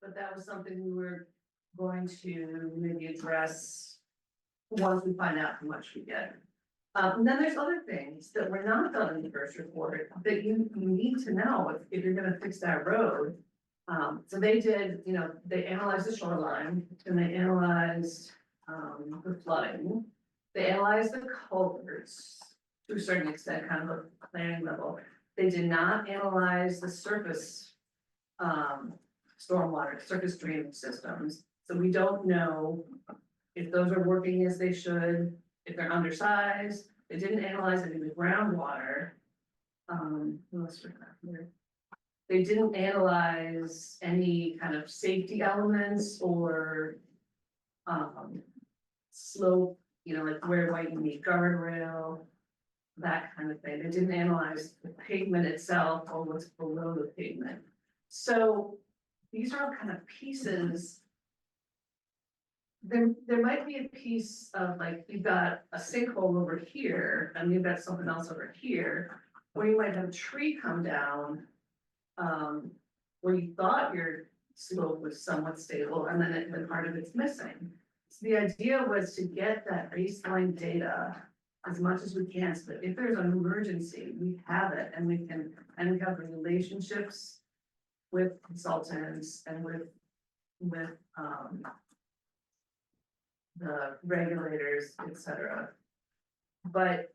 but that was something we were going to maybe address once we find out how much we get. And then there's other things that were not done in the first report that you need to know if you're gonna fix that road. So they did, you know, they analyzed the shoreline and they analyzed, the flooding. They analyzed the culverts to a certain extent, kind of a planning level. They did not analyze the surface, stormwater, surface drainage systems. So we don't know if those are working as they should, if they're undersized. They didn't analyze any of the groundwater. What else we got here? They didn't analyze any kind of safety elements or slope, you know, like where might you need guardrail, that kind of thing. They didn't analyze the pavement itself or what's below the pavement. So these are all kind of pieces. There might be a piece of like, you've got a sinkhole over here and you've got something else over here, or you might have a tree come down. Where you thought your slope was somewhat stable and then part of it's missing. So the idea was to get that baseline data as much as we can, so that if there's an emergency, we have it and we have relationships with consultants and with the regulators, et cetera. But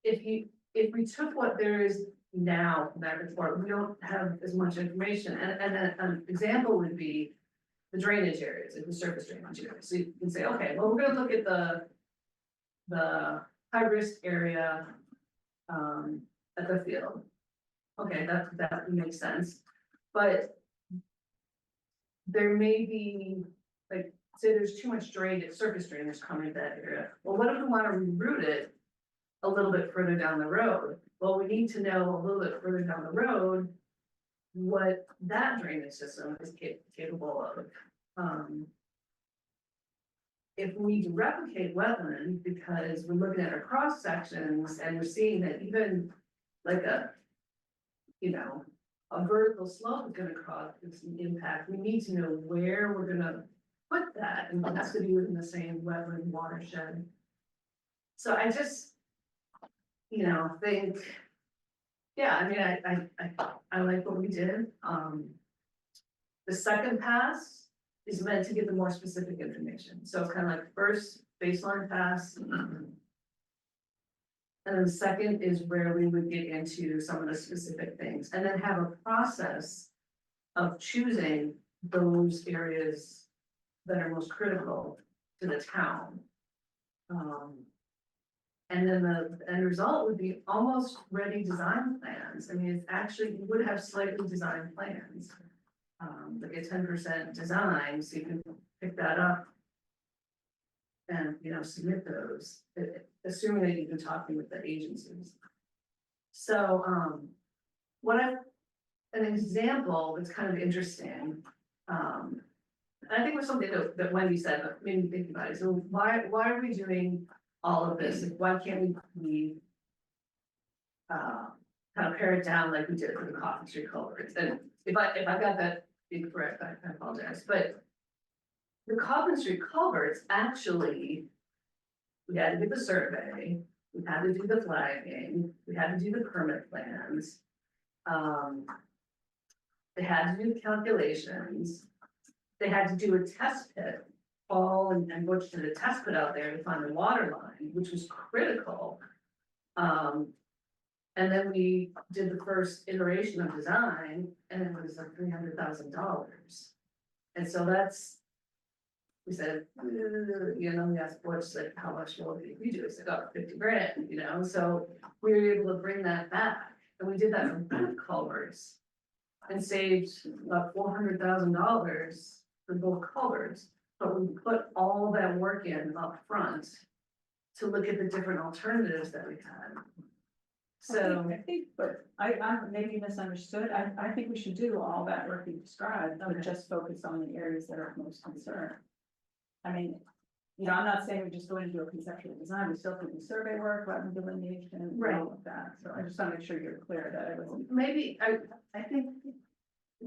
if we took what there is now from that report, we don't have as much information, and an example would be the drainage areas, like the surface drainage areas. So you can say, okay, well, we're gonna look at the high risk area at the field. Okay, that makes sense, but there may be, like, say there's too much drainage, surface drainage coming to that area. Well, what if we want to reroute it a little bit further down the road? Well, we need to know a little bit further down the road what that drainage system is capable of. If we need to replicate wetland, because we're looking at our cross sections and we're seeing that even like a vertical slope is gonna cause some impact, we need to know where we're gonna put that, and that's to be within the same wetland watershed. So I just, think, yeah, I mean, I like what we did. The second pass is meant to give the more specific information. So it's kind of like first baseline pass. And then the second is where we would get into some of the specific things and then have a process of choosing those areas that are most critical to the town. And then the end result would be almost ready design plans. I mean, it's actually, you would have slightly designed plans. Like a 10% design, so you can pick that up and, submit those, assuming that you've been talking with the agencies. So, an example that's kind of interesting, I think it was something that Wendy said, but made me think about it. So why are we doing all of this? Like, why can't we kind of pare it down like we did for the Coffin Street culverts? And if I got that incorrect, I apologize. But the Coffin Street culverts, actually, we had to get the survey, we had to do the flagging, we had to do the permit plans. They had to do the calculations. They had to do a test pit. Paul and Butch did a test pit out there to find the water line, which was critical. And then we did the first iteration of design, and it was like $300,000. And so we said, we asked Butch, like, how much will we do? He said, oh, 50 grand, so we were able to bring that back. And we did that from both culverts and saved about $400,000 for both culverts. But we put all that work in up front to look at the different alternatives that we had. So I think, but I maybe misunderstood. I think we should do all that work you described, but just focus on the areas that are of most concern. I mean, I'm not saying we just go into a conceptual design, we still have to do survey work, wetland delineation, Right. all of that. So I just want to make sure you're clear that it was. maybe, I think,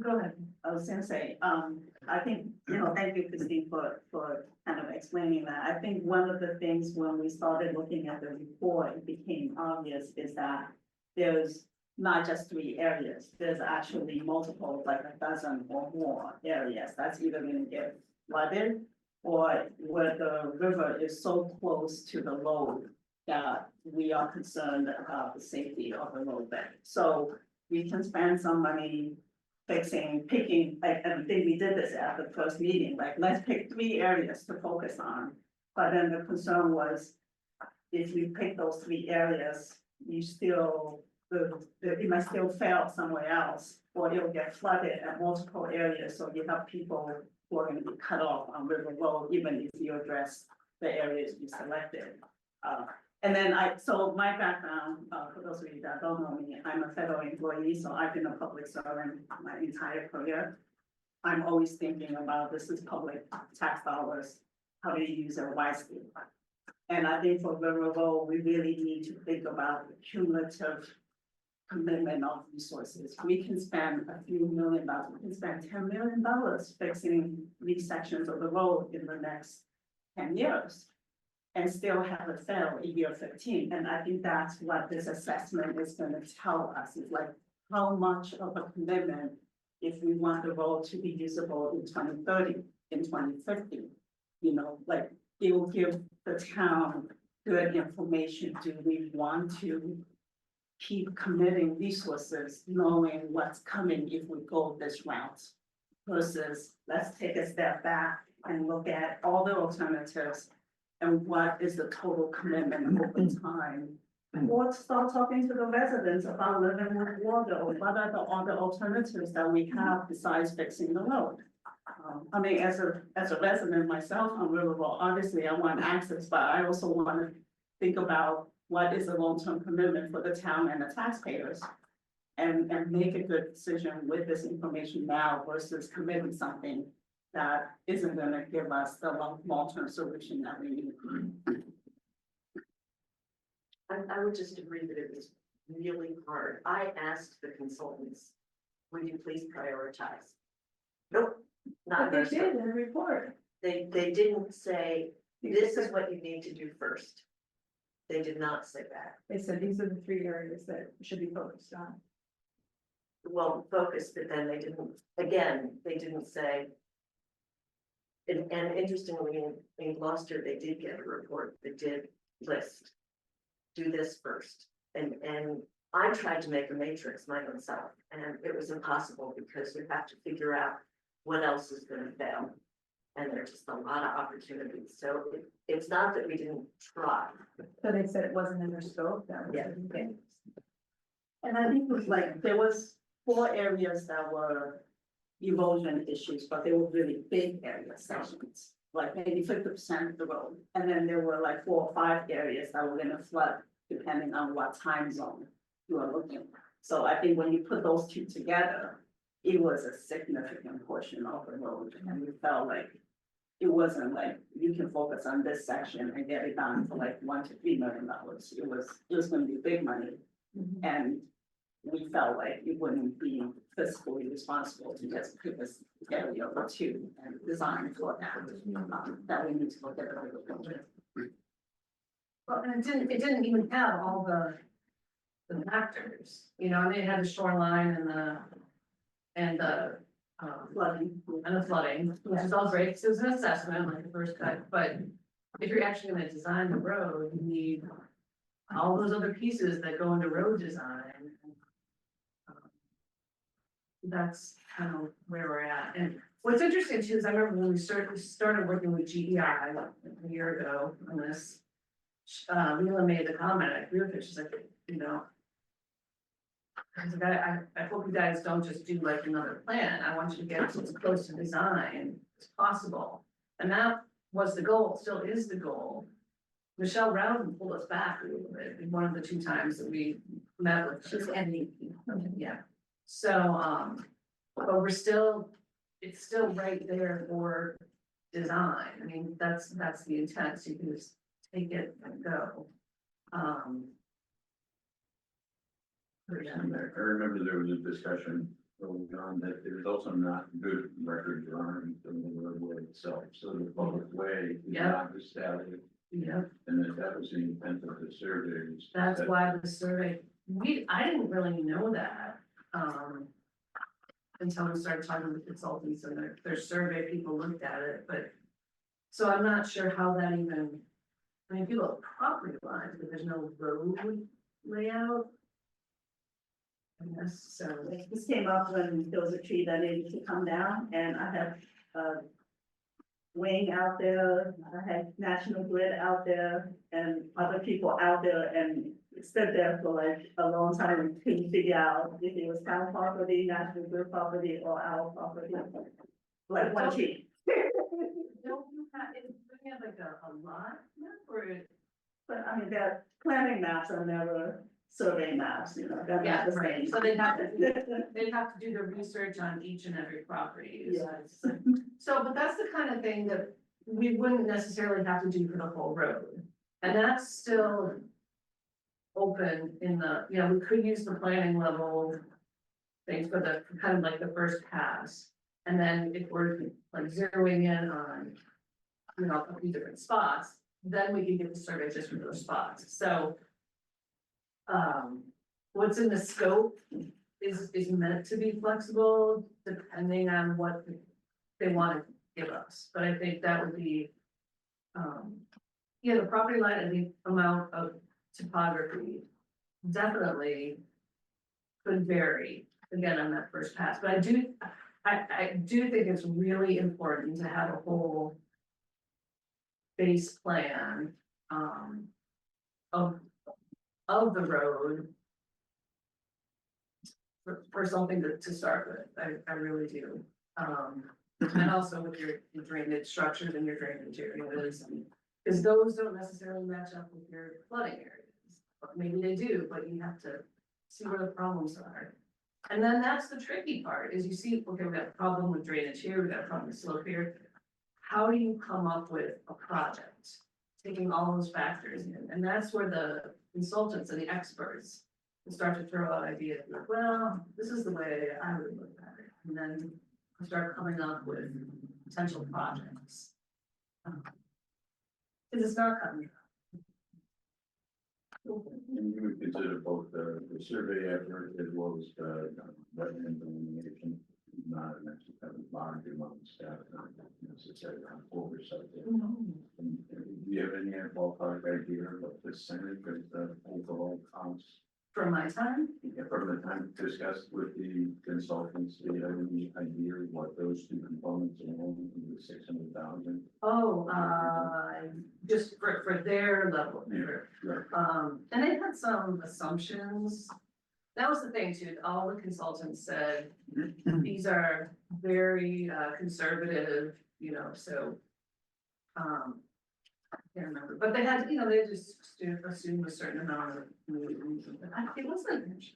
go ahead. I was gonna say, I think, thank you, Christine, for kind of explaining that. I think one of the things when we started looking at the report, it became obvious is that there's not just 3 areas, there's actually multiple, like a dozen or more areas that's either gonna get flooded or where the river is so close to the road that we are concerned about the safety of the roadbed. So we can spend some money picking, like, I think we did this at the first meeting, like, let's pick 3 areas to focus on. But then the concern was, if we pick those 3 areas, you still, it might still fail somewhere else, or it'll get flooded at multiple areas, so you have people who are gonna be cut off on River Road, even if you address the areas you selected. And then so my background, for those of you that don't know me, I'm a federal employee, so I've been a public servant my entire career. I'm always thinking about, this is public tax dollars, how do you use it wisely? And I think for River Road, we really need to think about the cumulative commitment of resources. We can spend a few $1 million, we can spend $10 million fixing these sections of the road in the next 10 years. And still have it fail in year 15. And I think that's what this assessment is gonna tell us, is like how much of a commitment, if we want the road to be usable in 2030, in 2050. Like, it will give the town good information. Do we want to keep committing resources, knowing what's coming if we go this route? Versus, let's take a step back and look at all the alternatives and what is the total commitment over time? Or start talking to the residents about living with water, or what are the other alternatives that we have besides fixing the road? I mean, as a resident myself on River Road, obviously I want access, but I also want to think about what is a long-term commitment for the town and the taxpayers. And make a good decision with this information now versus committing something that isn't gonna give us the long-term solution that we need. I would just agree that it was really hard. I asked the consultants, would you please prioritize? Nope, not But they their did in the report. They didn't say, this is what you need to do first. They did not say that. They said these are the 3 areas that should be focused on. Well, focused, but then they didn't say. And interestingly, in Gloucester, they did get a report that did list, do this first. And I tried to make a matrix my own self, and it was impossible because you have to figure out what else is gonna fail. And there's just a lot of opportunities, so it's not that we didn't try. So they said it wasn't in their scope, that was. Yeah. Okay. And I think it was like, there was 4 areas that were erosion issues, but they were really big area sections, like maybe 50% of the road. And then there were like 4 or 5 areas that were gonna flood, depending on what time zone you are looking at. So I think when you put those 2 together, it was a significant portion of the road, and we felt like it wasn't like you can focus on this section and get it done for like $1 to $3 million. It was gonna be big money. And we felt like it wouldn't be fiscally responsible to just pick this area or 2 and design for that. That we need to look at it a little bit. Well, and it didn't even have all the factors, and they had the shoreline and the Flooding. flooding, which is all great, so it was an assessment, like the first cut, but if you're actually gonna design the road, you need all those other pieces that go into road design. That's kind of where we're at, and what's interesting too is I remember when we started working with GEI a year ago on this. Leila made the comment, I agree with her, she's like, I hope you guys don't just do like another plan, I want you to get as close to design as possible. And that was the goal, still is the goal. Michelle Rowden pulled us back a little bit, in one of the 2 times that we met with her. She's MVP. Yeah, so, but it's still right there for design, I mean, that's the intent, so you can just take it and go. I remember there was a discussion early on, that there's also not good record drawings from the roadway itself, so the public way is Yeah. not established. Yeah, And that was the intent of the survey. was that's that- why the survey, I didn't really know that, until we started talking with consultants and their survey people looked at it, but. So I'm not sure how that even, I mean, if you look property lines, but there's no road layout. I guess, so, This came up when there was a tree that needed to come down, and I had, Wing out there, I had National Grid out there, and other people out there, and it stood there for like a long time, and couldn't figure out if it was town property, National Grid property, or our property. Like one tree. don't you have like a lot, or? But I mean, their planning maps are never survey maps, you know, they're Yeah, not the right. same. So they'd have to They'd have to do the research on each and every property. Yes. So, but that's the kind of thing that we wouldn't necessarily have to do for the whole road. And that's still open in the, you know, we could use the planning level things for the, kind of like the first pass. And then if we're like zeroing in on, you know, a few different spots, then we can get the survey just for those spots. So what's in the scope is meant to be flexible depending on what they want to give us, but I think that would be. Yeah, the property line and the amount of topography definitely could vary, again, on that first pass, but I do think it's really important to have a whole base plan, of the road for something to start with, I really do. And also with your drainage structures and your drainage areas, because those don't necessarily match up with your flooding areas. But maybe they do, but you have to see where the problems are. And then that's the tricky part, is you see, okay, we got a problem with drainage here, we got a problem with slope here. How do you come up with a project, taking all those factors in? And that's where the consultants and the experts will start to throw out ideas like, well, this is the way I would look at it. And then we'll start coming up with potential projects. Cause it's not coming. And you would consider both the survey effort as well as the wetland delineation, not necessarily large amount of staff, not necessarily on oversight. And do you have any ballpark idea of what percentage of the overall cost? For my time, From the time discussed with the consultants, do you have any idea of what those two components alone in the 600,000? just for their level here. Right. And they had some assumptions. That was the thing too, all the consultants said, these are very conservative, you know, so. I can't remember, but they had, you know, they just assumed a certain amount of movement, but it wasn't.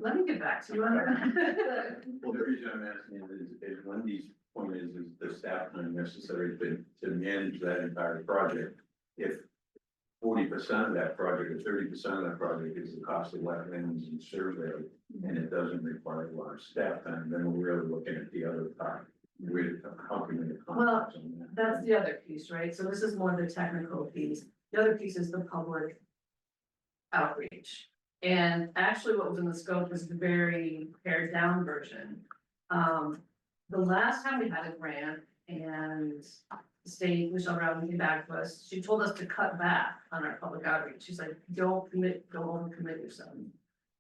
Let me get back to you on that. Well, the reason I'm asking is Wendy's point is the staff time necessary to manage that entire project. If 40% of that project or 30% of that project is the cost of wetlands and survey, and it doesn't require a lot of staff time, then we're really looking at the other part. How can we accomplish on that? That's the other piece, right? So this is more the technical piece. The other piece is the public outreach. And actually what was in the scope was the very pared down version. The last time we had a grant and the state, Michelle Rowden came back to us, she told us to cut back on our public outreach. She's like, don't overcommit yourself.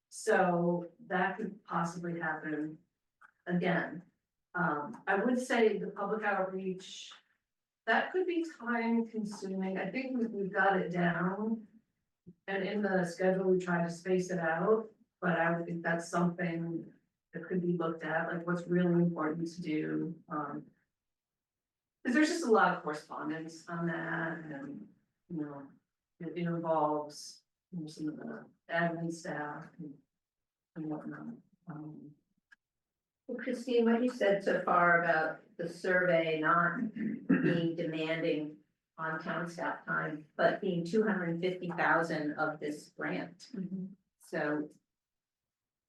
So that could possibly happen again. I would say the public outreach, that could be time consuming. I think we've got it down. And in the schedule, we try to space it out, but I would think that's something that could be looked at, like what's really important to do. Cause there's just a lot of correspondence on that and, you know, it involves, you know, some of the admin staff and whatnot. Well, Christine, what you said so far about the survey not being demanding on town staff time, but being 250,000 of this grant. So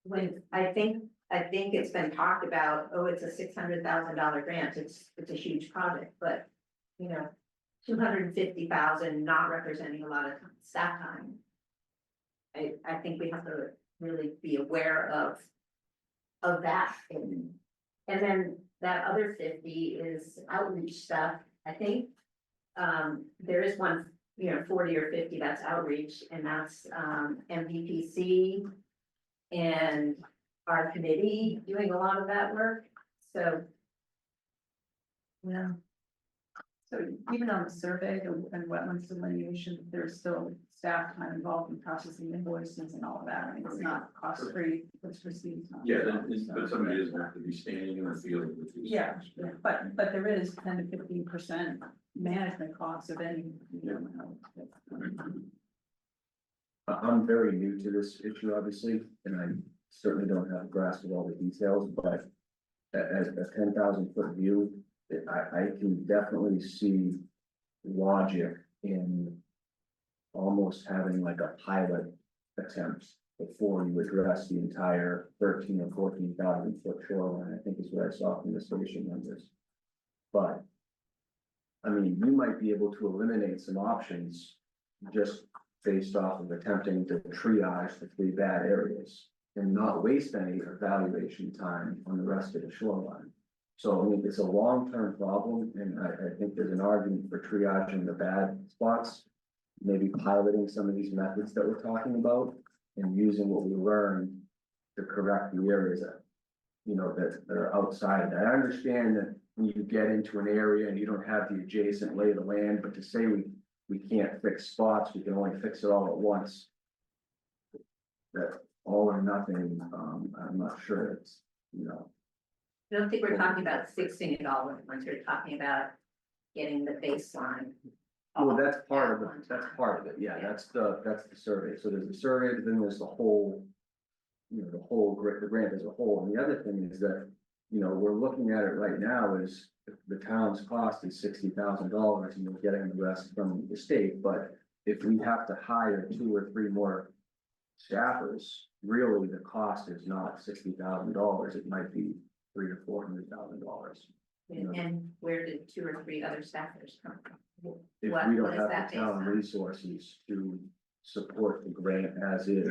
when, I think it's been talked about, oh, it's a $600,000 grant, it's a huge project, but, you know, 250,000 not representing a lot of staff time. I think we have to really be aware of that, and then that other 50 is outreach stuff, I think. There is one, 40 or 50 that's outreach, and that's MVPC and our committee doing a lot of that work, so. Yeah. So even on the survey and wetlands delineation, there's still staff time involved in processing invoices and all of that. I mean, it's not cost free, it's received. Yeah, but somebody doesn't have to be standing in the field with these. Yeah, but there is 10 to 15% management costs of any. I'm very new to this issue, obviously, and I certainly don't have a grasp of all the details, but as a 10,000 foot view, I can definitely see logic in almost having like a pilot attempt before you address the entire 13 or 14,000 foot shoreline, I think is what I saw from the station numbers. But, I mean, you might be able to eliminate some options just based off of attempting to triage the 3 bad areas and not waste any evaluation time on the rest of the shoreline. So, I mean, it's a long-term problem, and I think there's an argument for triaging the bad spots, maybe piloting some of these methods that we're talking about, and using what we learned to correct the areas that, that are outside. I understand that when you get into an area and you don't have the adjacent lay of the land, but to say we can't fix spots, we can only fix it all at once. That all or nothing, I'm not sure it's, I don't think we're talking about fixing it all at once, we're talking about getting the baseline. Well, that's part of it, yeah, that's the survey, so there's the survey, but then there's the whole. The grant as a whole, and the other thing is that, we're looking at it right now is the town's cost is $60,000 and we're getting the rest from the state, but if we have to hire 2 or 3 more staffers, really the cost is not $60,000, it might be $300,000 to $400,000. And where did 2 or 3 other staffers come from? If What- we don't what is have that the town based on? resources to support the grant as is.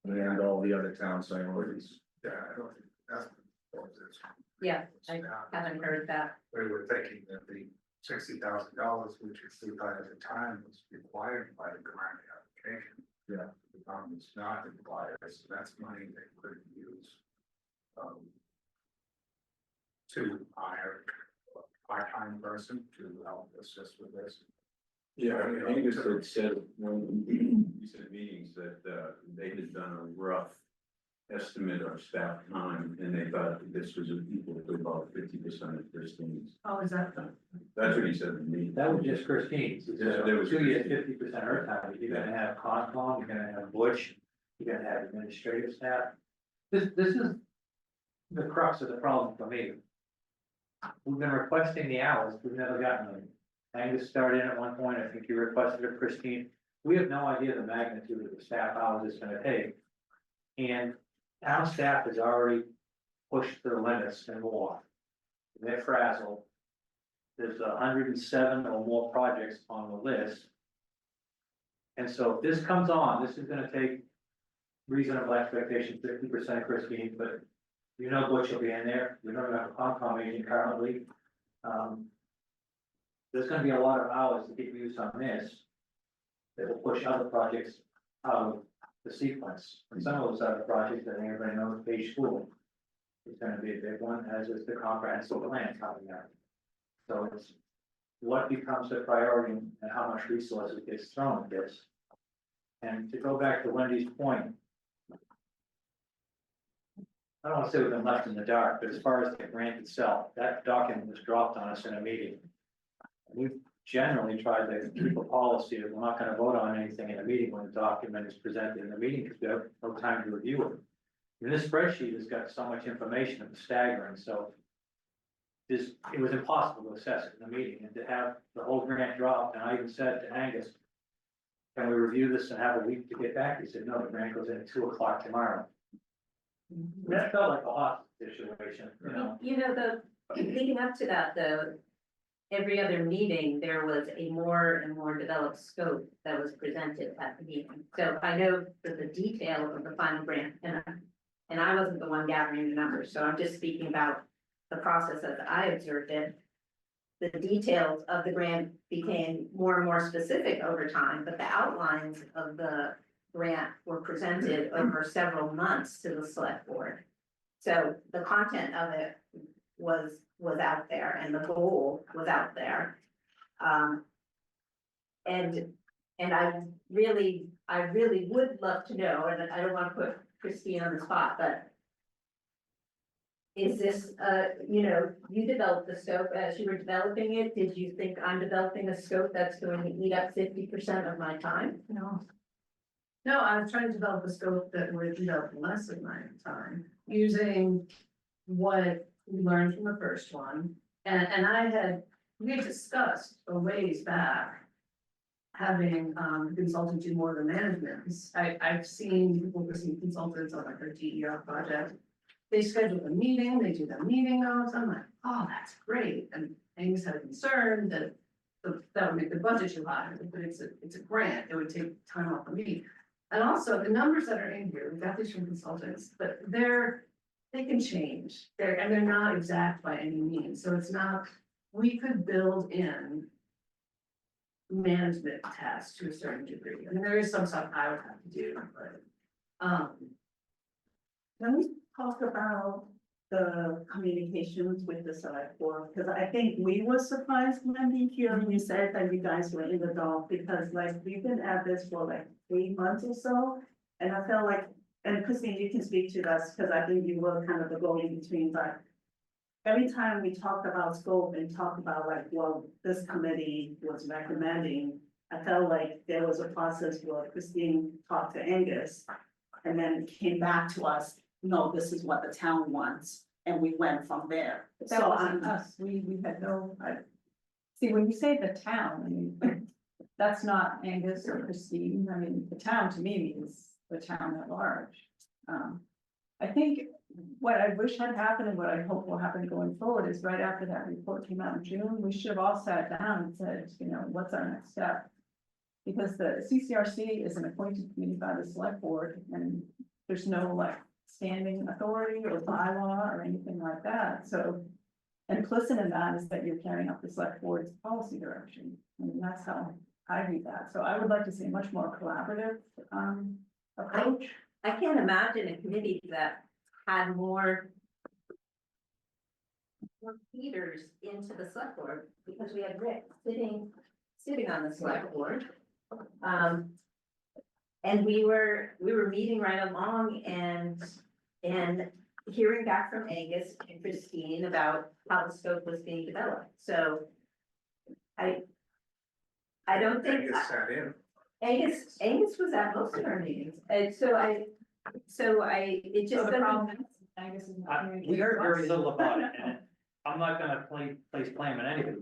And all the other town priorities. Yeah, I don't think that's what it is. Yeah, I haven't heard that. We were thinking that the $60,000, which is the at the time, was required by the grant application. Yeah. It's not required, so that's money they could use. To hire a part-time person to help assist with this. Yeah, Angus had said, when he said meetings that, they had done a rough estimate of staff time, and they thought that this was equal to about 50% of Christine's. Oh, is that? That's what he said to me. That was just Christine's. Yeah, there was So you get Christine. 50% of her time, you're gonna have Concom, you're gonna have Butch, you're gonna have administrative staff. This is the crux of the problem for me. We've been requesting the hours, we've never gotten them. Angus started in at one point, I think you requested it, Christine. We have no idea the magnitude of the staff hours it's gonna take. And town staff has already pushed their limits and more. They're frazzled. There's 107 or more projects on the list. And so if this comes on, this is gonna take reasonable expectation, 50% Christine, but Butch will be in there, you don't have a Concom agent currently. There's gonna be a lot of hours to get used on this. That will push other projects out of the sequence. And some of those other projects that everybody knows, Page School. Is gonna be a big one, as is the comprehensive plan coming out. So it's what becomes the priority and how much resources gets thrown at this. And to go back to Wendy's point. I don't wanna say we've been left in the dark, but as far as the grant itself, that document was dropped on us in a meeting. We've generally tried to keep a policy that we're not gonna vote on anything in a meeting when the document is presented in the meeting, because we have no time to review it. And this spreadsheet has got so much information, it's staggering, so. it was impossible to assess in the meeting, and to have the whole grant drop, and I even said to Angus, can we review this and have a week to get back? He said, no, the grant goes in at 2 o'clock tomorrow. That felt like a hot situation, you know? You know, leading up to that, though, every other meeting, there was a more and more developed scope that was presented at the meeting. So I know that the detail of the final grant, and I wasn't the one gathering the numbers, so I'm just speaking about the process as I observed it. The details of the grant became more and more specific over time, but the outlines of the grant were presented over several months to the select board. So the content of it was out there, and the goal was out there. And I really would love to know, and I don't want to put Christine on the spot, but is this, you know, you developed the scope as you were developing it. Did you think I'm developing a scope that's going to eat up 50% of my time? No. No, I was trying to develop a scope that would eat up less of my time, using what we learned from the first one. And we had discussed a ways back, having consultants do more of the management. I've seen people receive consultants on like their DER project. They schedule a meeting, they do the meeting notes. I'm like, oh, that's great. And Angus had a concern that that would make the budget too high, but it's a grant, it would take time off of me. And also the numbers that are in here, we got these from consultants, but they can change. They're not exact by any means. So it's not, we could build in management tasks to a certain degree. I mean, there is some stuff I would have to do, but Can we talk about the communications with the select board? Because I think we were surprised, Wendy, hearing you said that you guys were in the dark, because like, we've been at this for like 8 months or so. And I felt like, and Christine, you can speak to this, because I think you were kind of the go-in-between, but every time we talked about scope and talked about like, well, this committee was recommending, I felt like there was a process where Christine talked to Angus and then came back to us, no, this is what the town wants, and we went from there. That So wasn't us, we had no, see, when you say the town, I mean, that's not Angus or Christine, I mean, the town to me is the town at large. I think what I wish had happened and what I hope will happen going forward is right after that report came out in June, we should have all sat down and said, you know, what's our next step? Because the CCRC is an appointed committee by the select board, and there's no like standing authority or bylaw or anything like that, so. Implicit in that is that you're carrying out the select board's policy direction, I mean, that's how I read that, so I would like to see a much more collaborative, approach. I can't imagine a committee that had more feeders into the select board, because we had Rick sitting on the select board. And we were meeting right along and hearing back from Angus and Christine about how the scope was being developed, so I don't think. Angus sat in. Angus was at most of our meetings, and so it So just the doesn't. problem is, Angus is not. We heard very little about it, and I'm not gonna place blame on anybody.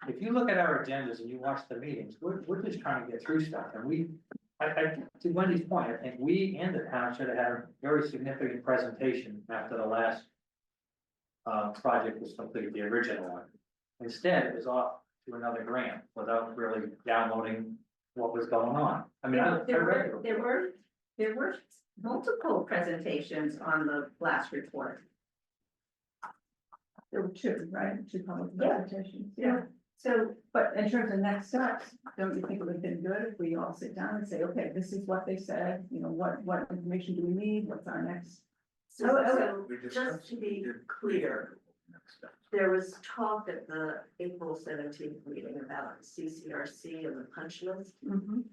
If you look at our agendas and you watch the meetings, we're just trying to get through stuff, and to Wendy's point, I think we and the town should have had a very significant presentation after the last project was completed, the original one. Instead, it was off to another grant without really downloading what was going on. I mean, There were multiple presentations on the last report. There were two, right, two public Yeah. presentations, yeah. So, but in terms of next steps, don't you think it would have been good if we all sit down and say, okay, this is what they said, you know, what information do we need, what's our next? So We just discussed to be it. clear, there was talk at the April 17th meeting about CCRC and the punch list.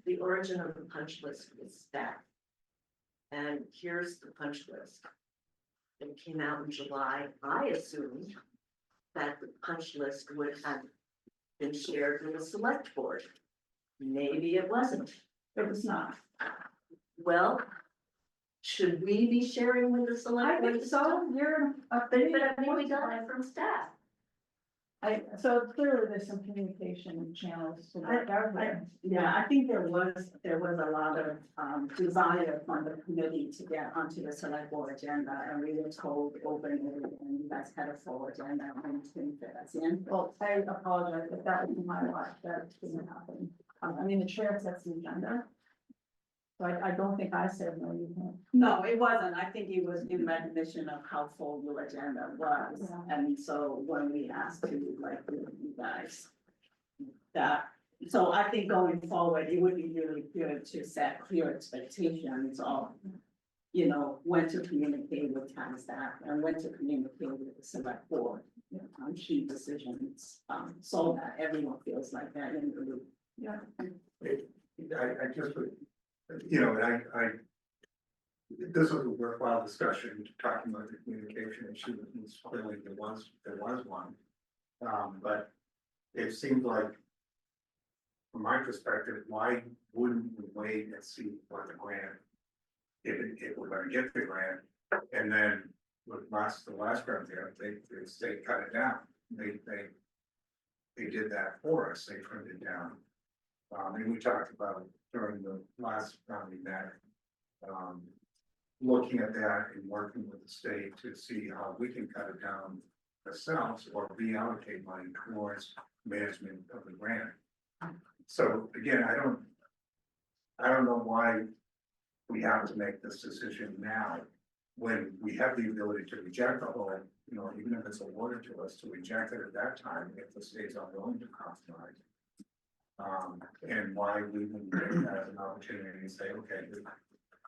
The origin of the punch list was staff. And here's the punch list. It came out in July. I assumed that the punch list would have been shared with the select board. Maybe it wasn't. It was not. Well, should we be sharing with the select I board? think so, you're a. But I mean, we got it from staff. So clearly there's some communication channels to the government. Yeah, I think there was a lot of, desire from the committee to get onto the select board agenda, and we were told openly, and you guys had a full agenda, and didn't fit us in. Well, I apologize, if that was my watch, that didn't happen. I mean, the chair sets the agenda. So I don't think I said no, you can't. No, it wasn't. I think it was in recognition of how full your agenda was. Yeah. And so when we asked to like, with you guys. That, so I think going forward, it would be really good to set clear expectations of. You know, when to communicate with town staff and when to communicate with the select board. On key decisions, so that everyone feels like they're in the loop. Yeah. I just would, you know, this was a worthwhile discussion, talking about the communication issue, and clearly there was one. But it seemed like, from my perspective, why wouldn't we wait and see what the grant, if we're gonna get the grant, and then with the last grant there, the state cut it down, they did that for us, they trimmed it down. And we talked about during the last round we met, looking at that and working with the state to see how we can cut it down ourselves or reallocate money towards management of the grant. So again, I don't know why we have to make this decision now, when we have the ability to reject the whole, you know, even if it's awarded to us, to reject it at that time, if the state's unwilling to compromise. And why we wouldn't take that as an opportunity and say, okay,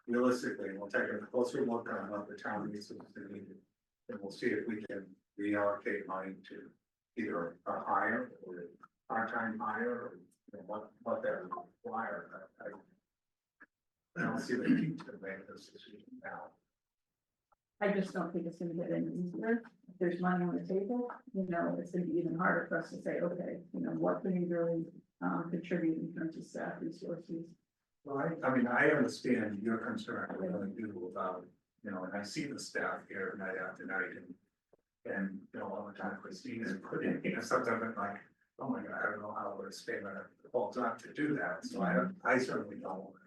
realistically, we'll take a closer look on what the town needs to do. And we'll see if we can reallocate money to either a hire or a part-time hire, or you know, what that would require. I don't see the need to make this decision now. I just don't think it's gonna get any easier. If there's money on the table, you know, it's gonna be even harder for us to say, okay, you know, what can we really contribute in terms of staff resources. Well, I mean, I understand your concern, I really do, about, you know, and I see the staff here night after night, and, you know, all the time Christine is putting, you know, sometimes I'm like, oh my God, I don't know how we're staying holds up to do that, so I certainly don't want to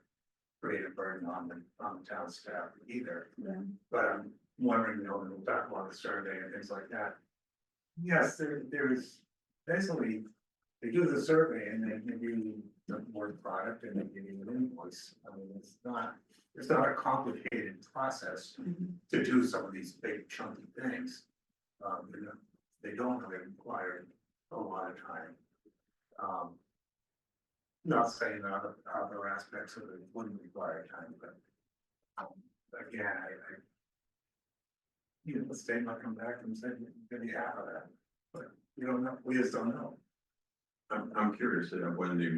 create a burden on the town staff either. Yeah. But I'm wondering, you know, when we talk about the survey and things like that. Yes, there is, basically, they do the survey and they give you the work product and they give you an invoice. I mean, it's not a complicated process to do some of these big chunky things. You know, they don't really require a lot of time. Not saying that other aspects of it wouldn't require time, but again, you know, the state might come back and say, you're gonna be half of that, but we don't know, we just don't know. I'm curious,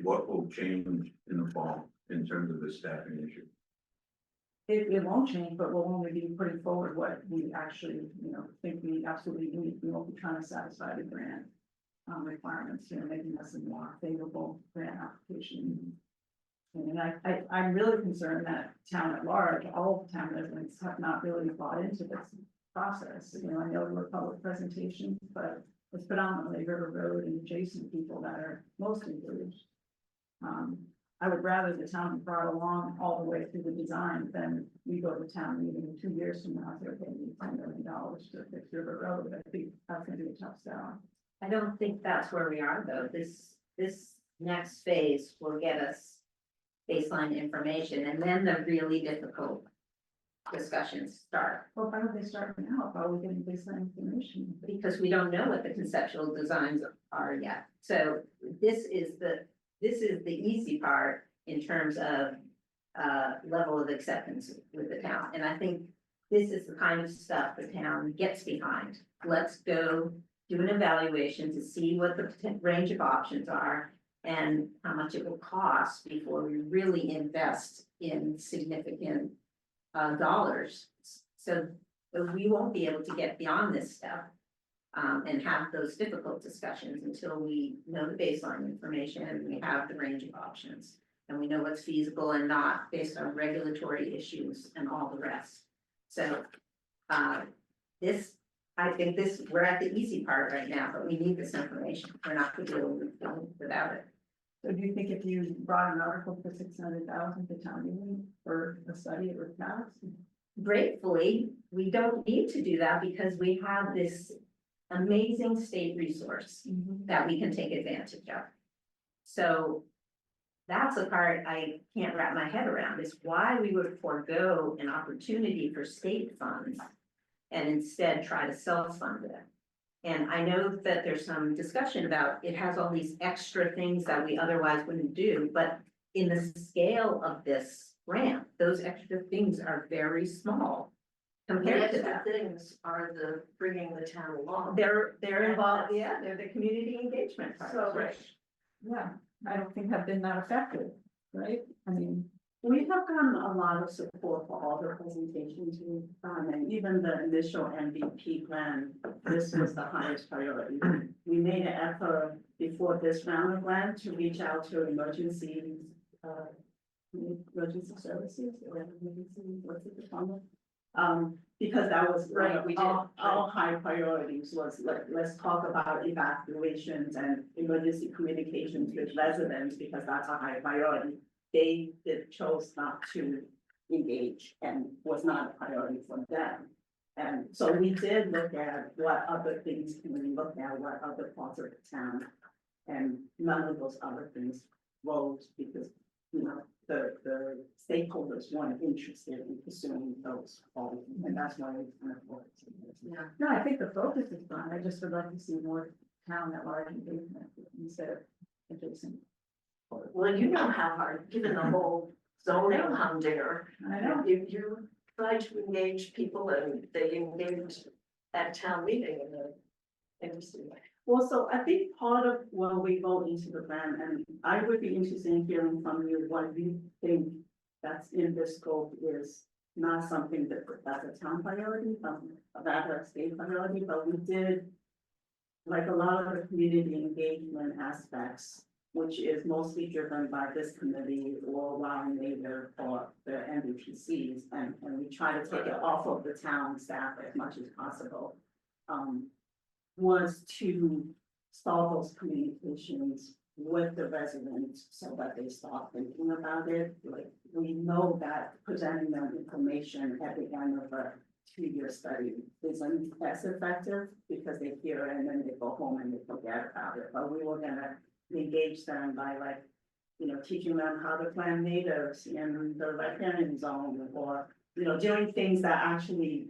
what will change in the fall in terms of the staffing issue? It won't change, but we'll only be putting forward what we actually, you know, think we absolutely need. We won't be trying to satisfy the grant requirements, you know, making us a more favorable grant application. And I'm really concerned that town at large, all of the town residents have not really bought into this process. You know, I know there were public presentations, but it's predominantly River Road and adjacent people that are most engaged. I would rather the town be brought along all the way through the design than we go to town meeting 2 years from now, they're paying $10 million to fix River Road. I think that's gonna be a tough sell. I don't think that's where we are, though. This next phase will get us baseline information, and then the really difficult discussions start. Well, why don't they start now? How are we getting baseline information? Because we don't know what the conceptual designs are yet. So this is the easy part in terms of level of acceptance with the town. And I think this is the kind of stuff the town gets behind. Let's go do an evaluation to see what the range of options are and how much it will cost before we really invest in significant dollars. So we won't be able to get beyond this stuff and have those difficult discussions until we know the baseline information and we have the range of options. And we know what's feasible and not based on regulatory issues and all the rest. So this, I think we're at the easy part right now, but we need this information. We're not gonna be able to do it without it. So do you think if you brought an article for 600,000 to town meeting for a study, it would pass? Gratefully, we don't need to do that because we have this amazing state resource that we can take advantage of. So that's the part I can't wrap my head around, is why we would forego an opportunity for state funds and instead try to self-fund it. And I know that there's some discussion about it has all these extra things that we otherwise wouldn't do, but in the scale of this grant, those extra things are very small The compared to extra that. things are the bringing the town along. They're involved, yeah, they're the community engagement part. So- Right. Yeah, I don't think have been that effective, right? I mean, We have gotten a lot of support for all the presentations we've done, and even the initial MVP plan, this was the highest priority. We made an effort before this round of grant to reach out to emergency services, or emergency, what's it called? Because that was Right, right, we did. our high priorities was let's talk about evacuations and emergency communications with residents, because that's a high priority. They chose not to engage and was not a priority for them. And so we did look at what other things can we look at, what other parts of the town. And none of those other things rose because, you know, the stakeholders weren't interested in pursuing those goals, and that's why we kind of worked. Yeah. no, I think the focus is fine. I just would like to see more town at large engagement instead of adjacent. Well, you know how hard, given the whole zoning humdinger, I know. you try to engage people and they engage at town meeting in an interesting way. Well, so I think part of when we go into the grant, and I would be interested in hearing from you, what you think that's in this scope is not something that's a town priority, rather a state priority, but we did, like a lot of the community engagement aspects, which is mostly driven by this committee or Ryan Nader or the MVPCs, and we try to take it off of the town staff as much as possible. Was to start those communications with the residents so that they start thinking about it. Like, we know that presenting them information at the end of a 2-year study isn't as effective, because they hear it and then they go home and they forget about it. But we were gonna engage them by, like, you know, teaching them how to plant natives in the riparian zone, or, you know, doing things that actually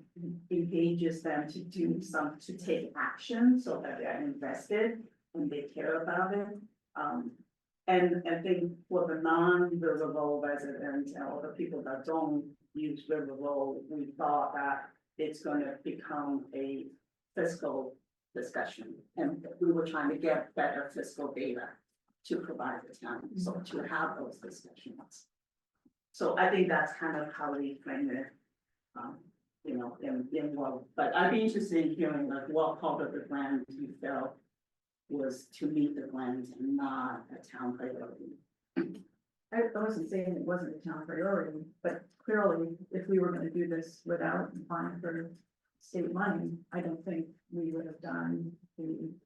engages them to do to take action so that they're invested and they care about it. And I think for the non-River Road residents or the people that don't use River Road, we thought that it's gonna become a fiscal discussion. And we were trying to get better fiscal data to provide the town, so to have those discussions. So I think that's kind of how we frame it, you know, in well, but I'd be interested in hearing like what part of the grant you felt was to meet the grant and not a town priority. I wasn't saying it wasn't a town priority, but clearly, if we were gonna do this without applying for state money, I don't think we would have done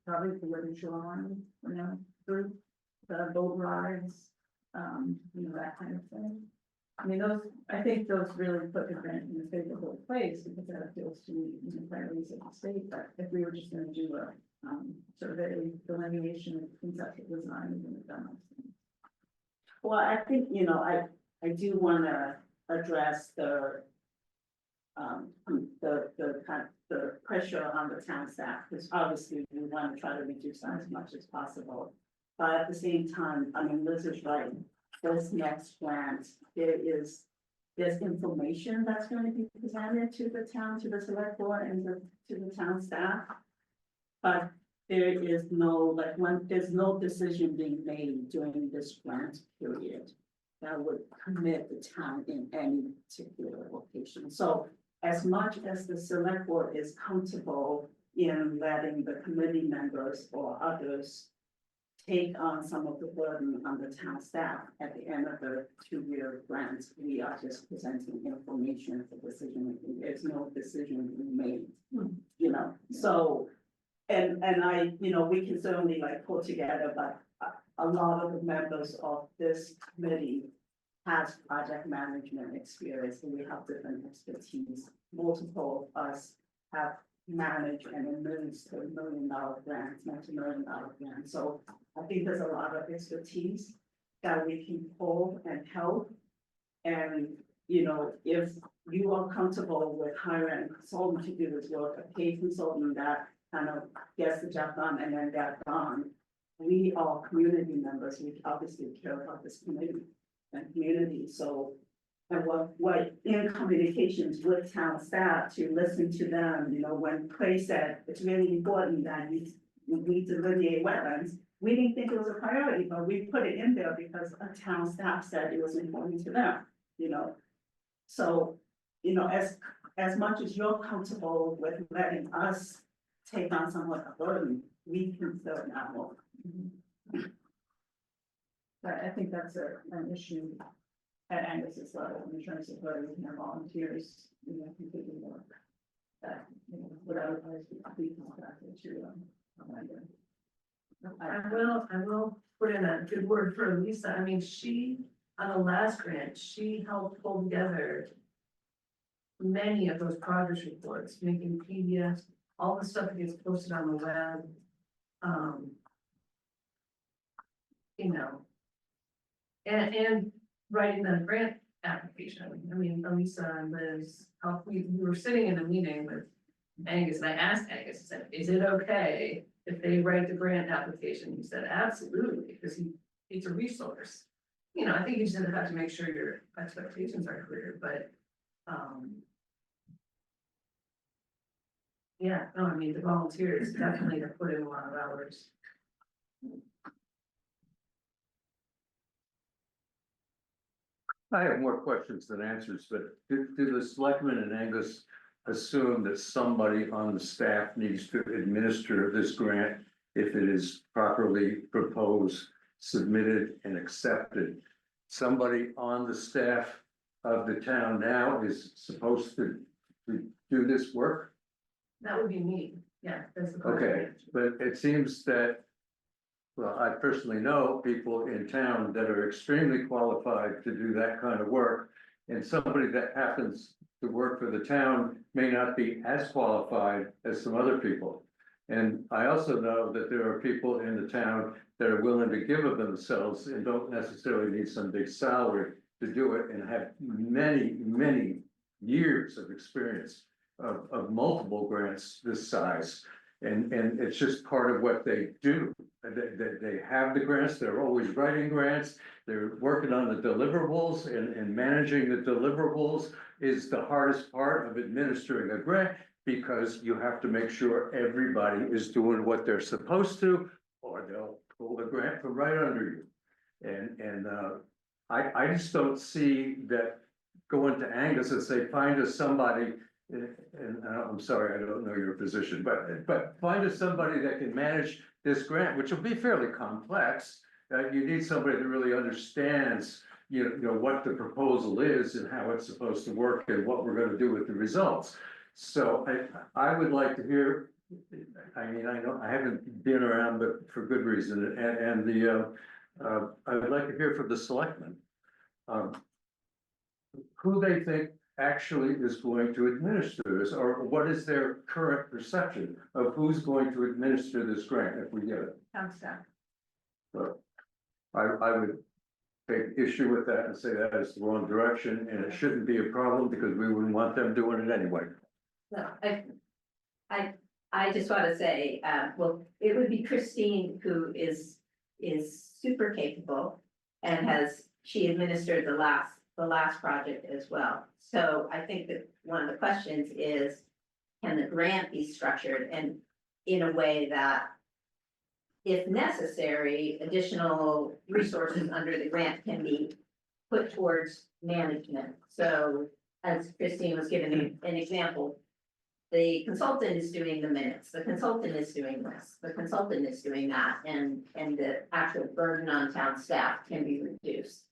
probably the Living Shoreline, you know, group, the boat rides, you know, that kind of thing. I mean, I think those really put the grant in a favorable place, because that appeals to, you know, priorities of the state. But if we were just gonna do a, survey delineation of conceptual design, we would have done those things. Well, I think, you know, I do wanna address the kind of the pressure on the town staff, because obviously we want to try to reduce that as much as possible. But at the same time, I mean, Liz is right, this next grant, there's information that's going to be presented to the town, to the select board and to the town staff. But there is no, there's no decision being made during this grant period that would commit the town in any particular location. So as much as the select board is comfortable in letting the committee members or others take on some of the burden on the town staff. At the end of the 2-year grant, we are just presenting information for decision making. There's no decision being made, you know, so. And I, you know, we can certainly like pull together, but a lot of the members of this committee has project management experience, and we have different expertise. Multiple of us have managed and administered $1 million grants, multi-million-dollar grants. So I think there's a lot of expertise that we can pull and help. And, you know, if you are comfortable with hiring a consultant to do this work, a paid consultant that kind of gets the job done and then they're gone. We are community members, we obviously care about this community and community, so. And what in communications with town staff to listen to them, you know, when Clay said it's really important that we delineate wetlands. We didn't think it was a priority, but we put it in there because a town staff said it was important to them, you know. So, you know, as much as you're comfortable with letting us take on some of the burden, we can fill that role. But I think that's an issue at Angus's level, in terms of whether we can have volunteers, you know, completely work. That, you know, without otherwise be contracted to, I will put in a good word for Lisa. I mean, she, on the last grant, she helped pull together many of those progress reports, making PDFs, all the stuff that gets posted on the web. You know, and writing the grant application. I mean, Elisa and Liz, we were sitting in a meeting with Angus, and I asked Angus, I said, is it okay if they write the grant application? He said, absolutely, because it's a resource. You know, I think you just have to make sure your expectations are clear, but, yeah, no, I mean, the volunteers definitely have put in a lot of hours. I have more questions than answers, but do the selectmen and Angus assume that somebody on the staff needs to administer this grant if it is properly proposed, submitted, and accepted? Somebody on the staff of the town now is supposed to do this work? That would be me, yeah, that's the Okay, question. but it seems that, well, I personally know people in town that are extremely qualified to do that kind of work. And somebody that happens to work for the town may not be as qualified as some other people. And I also know that there are people in the town that are willing to give of themselves and don't necessarily need some big salary to do it, and have many, many years of experience of multiple grants this size. And it's just part of what they do. They have the grants, they're always writing grants, they're working on the deliverables, and managing the deliverables is the hardest part of administering a grant, because you have to make sure everybody is doing what they're supposed to, or they'll pull the grant from right under you. And I just don't see that going to Angus and say, find us somebody. And I'm sorry, I don't know your position, but find us somebody that can manage this grant, which will be fairly complex. You need somebody that really understands, you know what the proposal is and how it's supposed to work and what we're going to do with the results. So I would like to hear. I mean, I know I haven't been around, but for good reason. I would like to hear from the selectmen who they think actually is going to administer this, or what is their current perception of who's going to administer this grant if we get it. town staff. So I would take issue with that and say that is the wrong direction, and it shouldn't be a problem because we wouldn't want them doing it anyway. No, I just want to say, well, it would be Christine, who is super capable and she administered the last project as well. So I think that one of the questions is, can the grant be structured and in a way that, if necessary, additional resources under the grant can be put towards management? So as Christine was giving an example, the consultant is doing the minutes, the consultant is doing this, the consultant is doing that, and the actual burden on town staff can be reduced.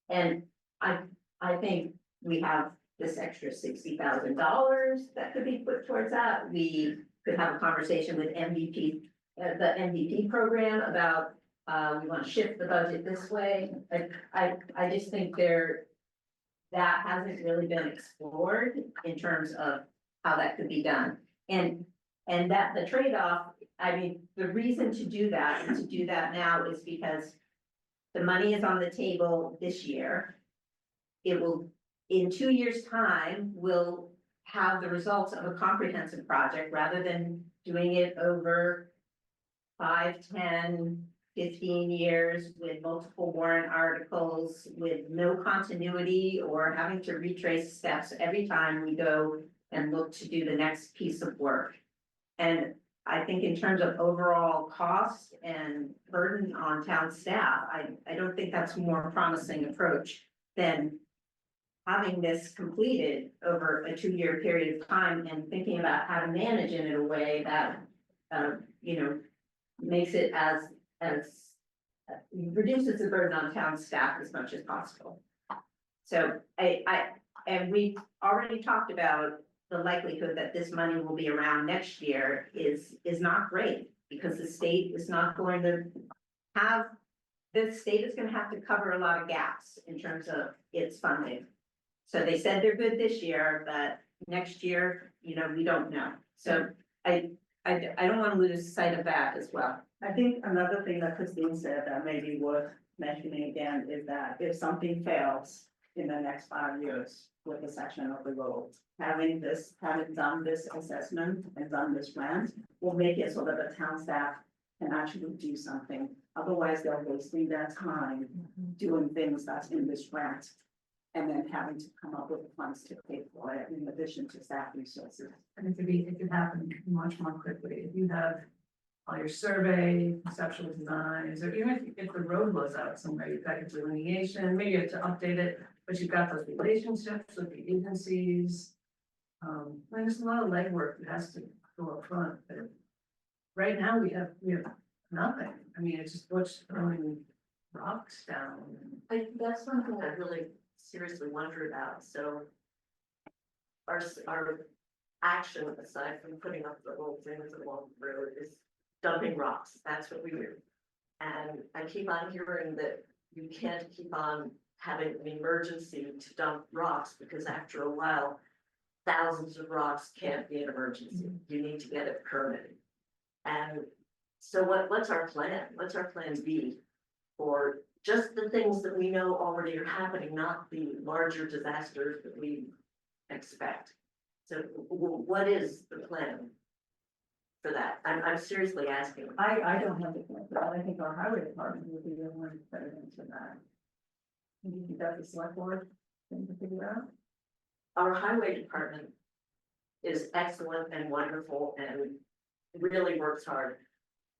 And I think we have this extra $60,000 that could be put towards that. We could have a conversation with MVP, the MVP program about, we want to shift the budget this way. I just think that hasn't really been explored in terms of how that could be done. And that the trade-off, I mean, the reason to do that and to do that now is because the money is on the table this year. It will, in 2 years' time, we'll have the results of a comprehensive project rather than doing it over 5, 10, 15 years with multiple warrant articles, with no continuity or having to retrace steps every time we go and look to do the next piece of work. And I think in terms of overall cost and burden on town staff, I don't think that's a more promising approach than having this completed over a 2-year period of time and thinking about how to manage it in a way that, makes it as reduces the burden on town staff as much as possible. So and we already talked about the likelihood that this money will be around next year is not great, because the state is not going to have, the state is gonna have to cover a lot of gaps in terms of its funding. So they said they're good this year, but next year, we don't know. So I don't wanna lose sight of that as well. I think another thing that Christine said that may be worth mentioning again is that if something fails in the next 5 years with a section of the road, having done this assessment and done this grant will make it so that the town staff can actually do something. Otherwise, they're wasting their time doing things that's in this grant and then having to come up with the funds to pay for it in addition to staff resources. And it could happen much more quickly. If you have all your survey, conceptual designs, or even if the road blows out somewhere, you've got your delineation, maybe you have to update it, but you've got those relationships with the agencies. There's a lot of legwork that has to go up front, but right now we have nothing. I mean, it's just what's throwing rocks down. That's one thing I really seriously wonder about, so. Our action, aside from putting up the little things along the road, is dumping rocks, that's what we do. And I keep on hearing that you can't keep on having an emergency to dump rocks, because after a while, thousands of rocks can't be an emergency, you need to get it permitted. And so what's our plan? What's our plan B? For just the things that we know already are happening, not the larger disasters that we expect. So what is the plan for that? I'm seriously asking. I don't have the plan, but I think our highway department would be the one that answer that. Maybe that's the select board thing to figure out. Our highway department is excellent and wonderful and really works hard.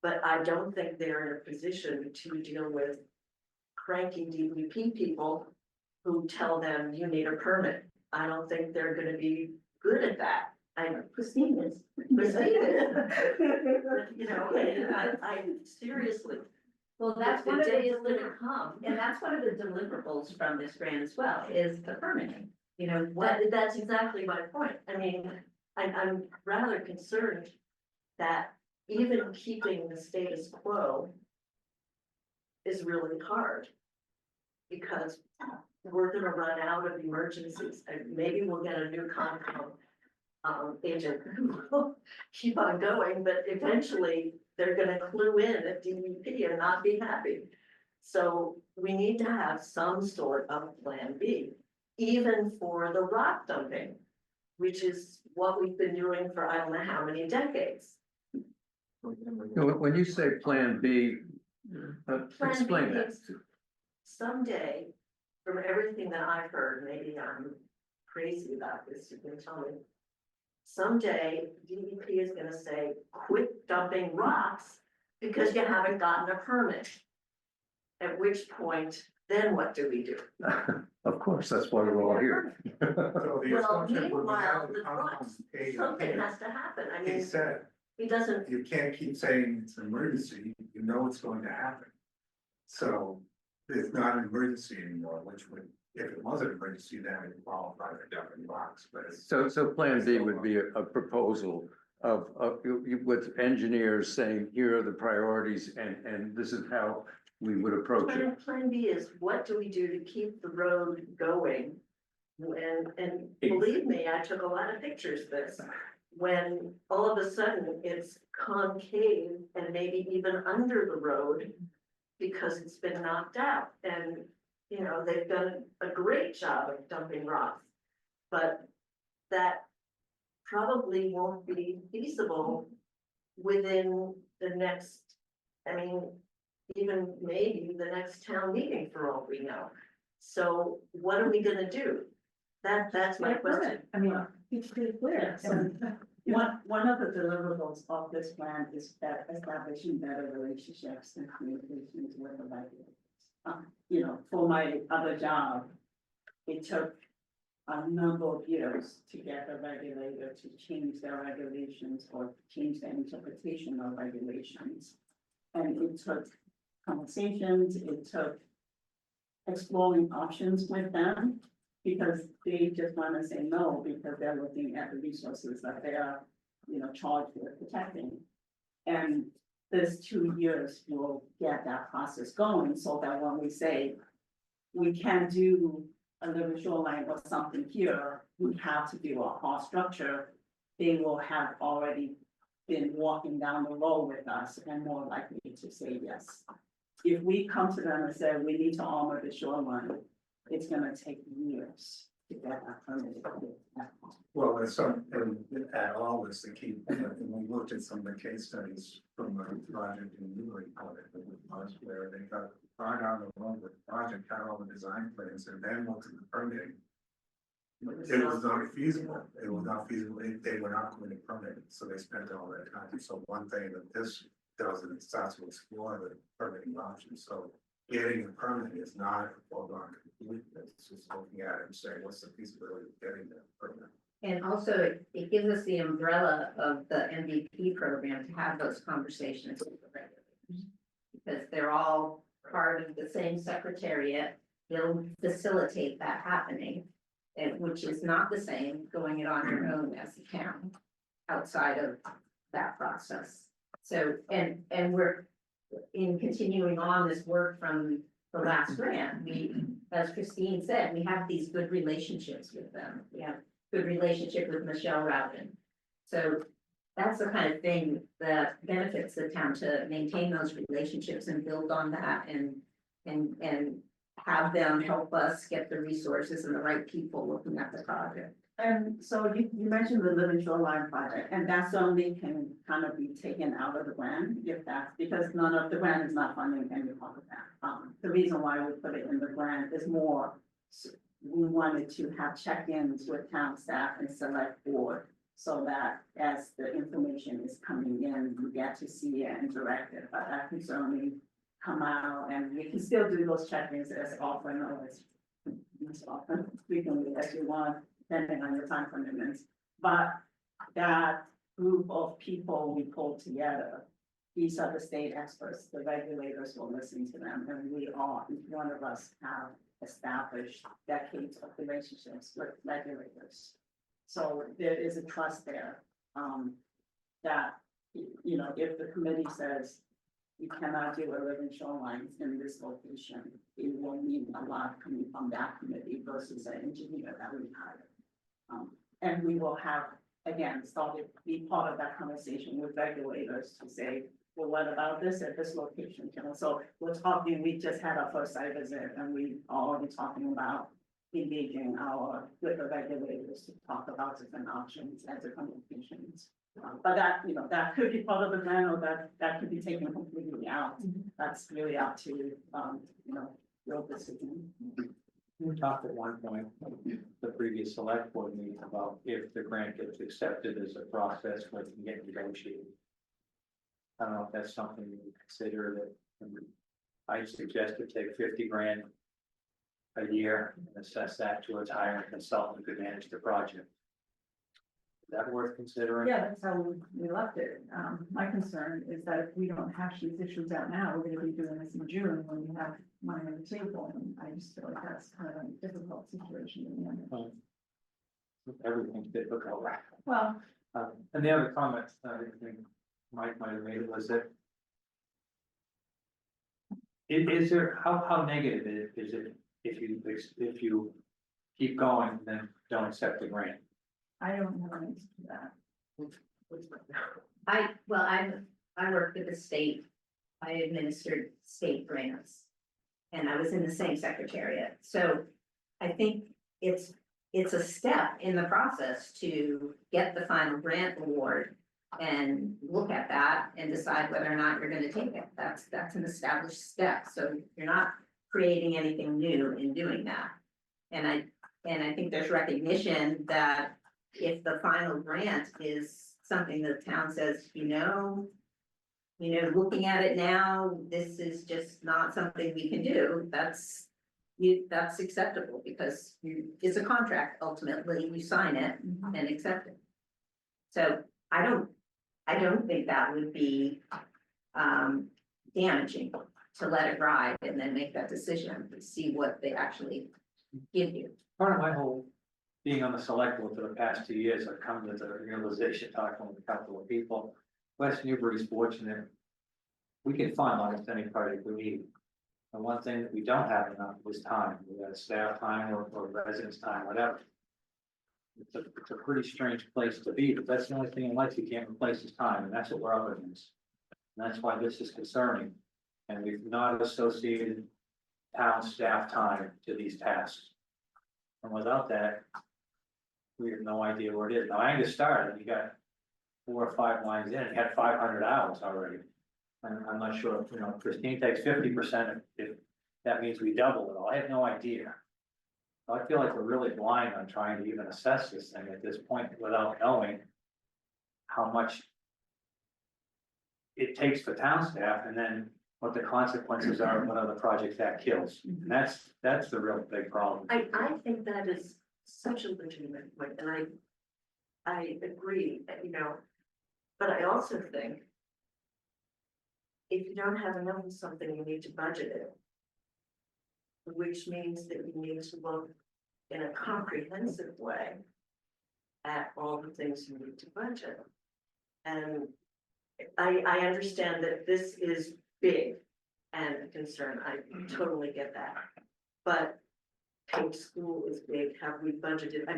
But I don't think they're in a position to deal with cranky DEP people who tell them you need a permit. I don't think they're gonna be good at that. I know Christine is. I seriously. Well, that's The one of the, day is gonna come. and that's one of the deliverables from this grant as well, is the permitting. That's exactly my point. I mean, I'm rather concerned that even keeping the status quo is really hard. Because we're gonna run out of emergencies, and maybe we'll get a new Concom agent who will keep on going, but eventually they're gonna clue in at DEP and not be happy. So we need to have some sort of plan B, even for the rock dumping, which is what we've been doing for I don't know how many decades. When you say Plan B, Plan explain B that. is someday, from everything that I've heard, maybe I'm crazy about this, you can tell me. Someday DEP is gonna say, quit dumping rocks because you haven't gotten a permit. At which point then what do we do? Of course, that's why we're all here. So the Well, assumption would be meanwhile, that the the town trucks, paid something it. has to happen, I He mean, said, he doesn't, you can't keep saying it's an emergency, you know it's going to happen. So it's not an emergency anymore, which would, if it was an emergency, then it would qualify for dumping box, but it's. So plan B would be a proposal of, with engineers saying, here are the priorities and this is how we would approach it. plan B is, what do we do to keep the road going? And believe me, I took a lot of pictures this, when all of a sudden it's concave and maybe even under the road because it's been knocked out, and, you know, they've done a great job of dumping rocks. But that probably won't be feasible within the next, I mean, even maybe the next town meeting for all we know. So what are we gonna do? That's my question. I mean, it's pretty clear, so one of the deliverables of this plan is that establishing better relationships and communications with the regulators. You know, for my other job, it took a number of years to get the regulator to change their regulations or change their interpretation of regulations. And it took conversations, it took exploring options with them, because they just wanna say no, because they're looking at the resources that they are, you know, charged with protecting. And this 2 years will get that process going, so that when we say we can do a living shoreline or something here, we have to do a cost structure, they will have already been walking down the road with us and more likely to say yes. If we come to them and say, we need to armor the shoreline, it's gonna take years to get that permitted. Well, there's some, and at all is the key, and we looked at some of the case studies from the project in Newbury, where they got far down the road with the project, had all the design plans, and then looked at the permitting. It was not feasible, they were not going to permit it, so they spent all that time, so one thing that this does is it starts to explore the permitting options, so. Getting a permit is not a foregone conclusion, it's just looking at it and saying, what's the feasibility of getting that permit? And also, it gives us the umbrella of the MVP program to have those conversations with the regulators. Because they're all part of the same secretariat, they'll facilitate that happening. And which is not the same going it on your own as a town, outside of that process. So, and we're in continuing on this work from the last grant, we, as Christine said, we have these good relationships with them. We have good relationship with Michelle Rowden. So that's the kind of thing that benefits the town, to maintain those relationships and build on that and have them help us get the resources and the right people looking at the project. And so you mentioned the Living Shoreline project, and that's only can kind of be taken out of the grant, if that's, because none of the grant is not funding any part of that. The reason why we put it in the grant is more, we wanted to have check-ins with town staff and select board, so that as the information is coming in, you get to see it and direct it, but that can certainly come out, and we can still do those check-ins as often or as often, frequently as you want, depending on your time commitments. But that group of people we pulled together, these are the state experts, the regulators will listen to them, and we all, each one of us have established decades of relationships with regulators. So there is a trust there, that, you know, if the committee says you cannot do a living shoreline in this location, it will mean a lot coming from that committee versus an engineer that we hired. And we will have, again, started be part of that conversation with regulators to say, well, what about this at this location? You know, so we're talking, we just had our first site visit and we are already talking about engaging with the regulators to talk about different options at different locations. But that, you know, that could be part of the plan, or that could be taken completely out. That's really up to, you know, your decision. We talked at one point, the previous select board meeting, about if the grant gets accepted as a process, when it can get negotiated. I don't know if that's something you would consider, that I suggest to take 50 grand, a year and assess that towards hiring a consultant who could manage the project. Is that worth considering? Yeah, that's how we left it. My concern is that if we don't hash these issues out now, we're gonna be doing this in June when we have money on the table, and I just feel like that's kind of a difficult situation to manage. Everything's difficult. Well, And the other comment, I think Mike might have made was that is there, how negative is it if you keep going, and then don't accept the grant? I don't have an answer to that. I worked with the state, I administered state grants. And I was in the same secretariat, so I think it's a step in the process to get the final grant award. And look at that and decide whether or not you're gonna take it, that's an established step, so you're not creating anything new in doing that. And I think there's recognition that if the final grant is something that the town says, looking at it now, this is just not something we can do, that's acceptable, because it's a contract, ultimately, you sign it and accept it. So I don't think that would be damaging to let it ride and then make that decision, to see what they actually give you. Part of my whole being on the select board for the past 2 years, I've come to the realization, talking with a couple of people, West Newbury's fortunate. We can fund almost any project we need. And one thing that we don't have enough is time, we got staff time or residence time, whatever. It's a pretty strange place to be, but that's the only thing in life you can't replace is time, and that's what we're up against. And that's why this is concerning, and we've not associated town staff time to these tasks. And without that, we have no idea where it is. Now, Angus started, you got 4 or 5 lines in, he had 500 hours already. And I'm not sure, Christine takes 50%, if that means we double it all, I have no idea. I feel like we're really blind on trying to even assess this thing at this point without knowing how much it takes for town staff, and then what the consequences are, and what other projects that kills. And that's the real big problem. I think that is such a legitimate point, and I agree, but I also think if you don't have enough of something, you need to budget it. Which means that you need to look in a comprehensive way at all the things you need to budget. And I understand that this is big and a concern, I totally get that. But paid school is big, have we budgeted,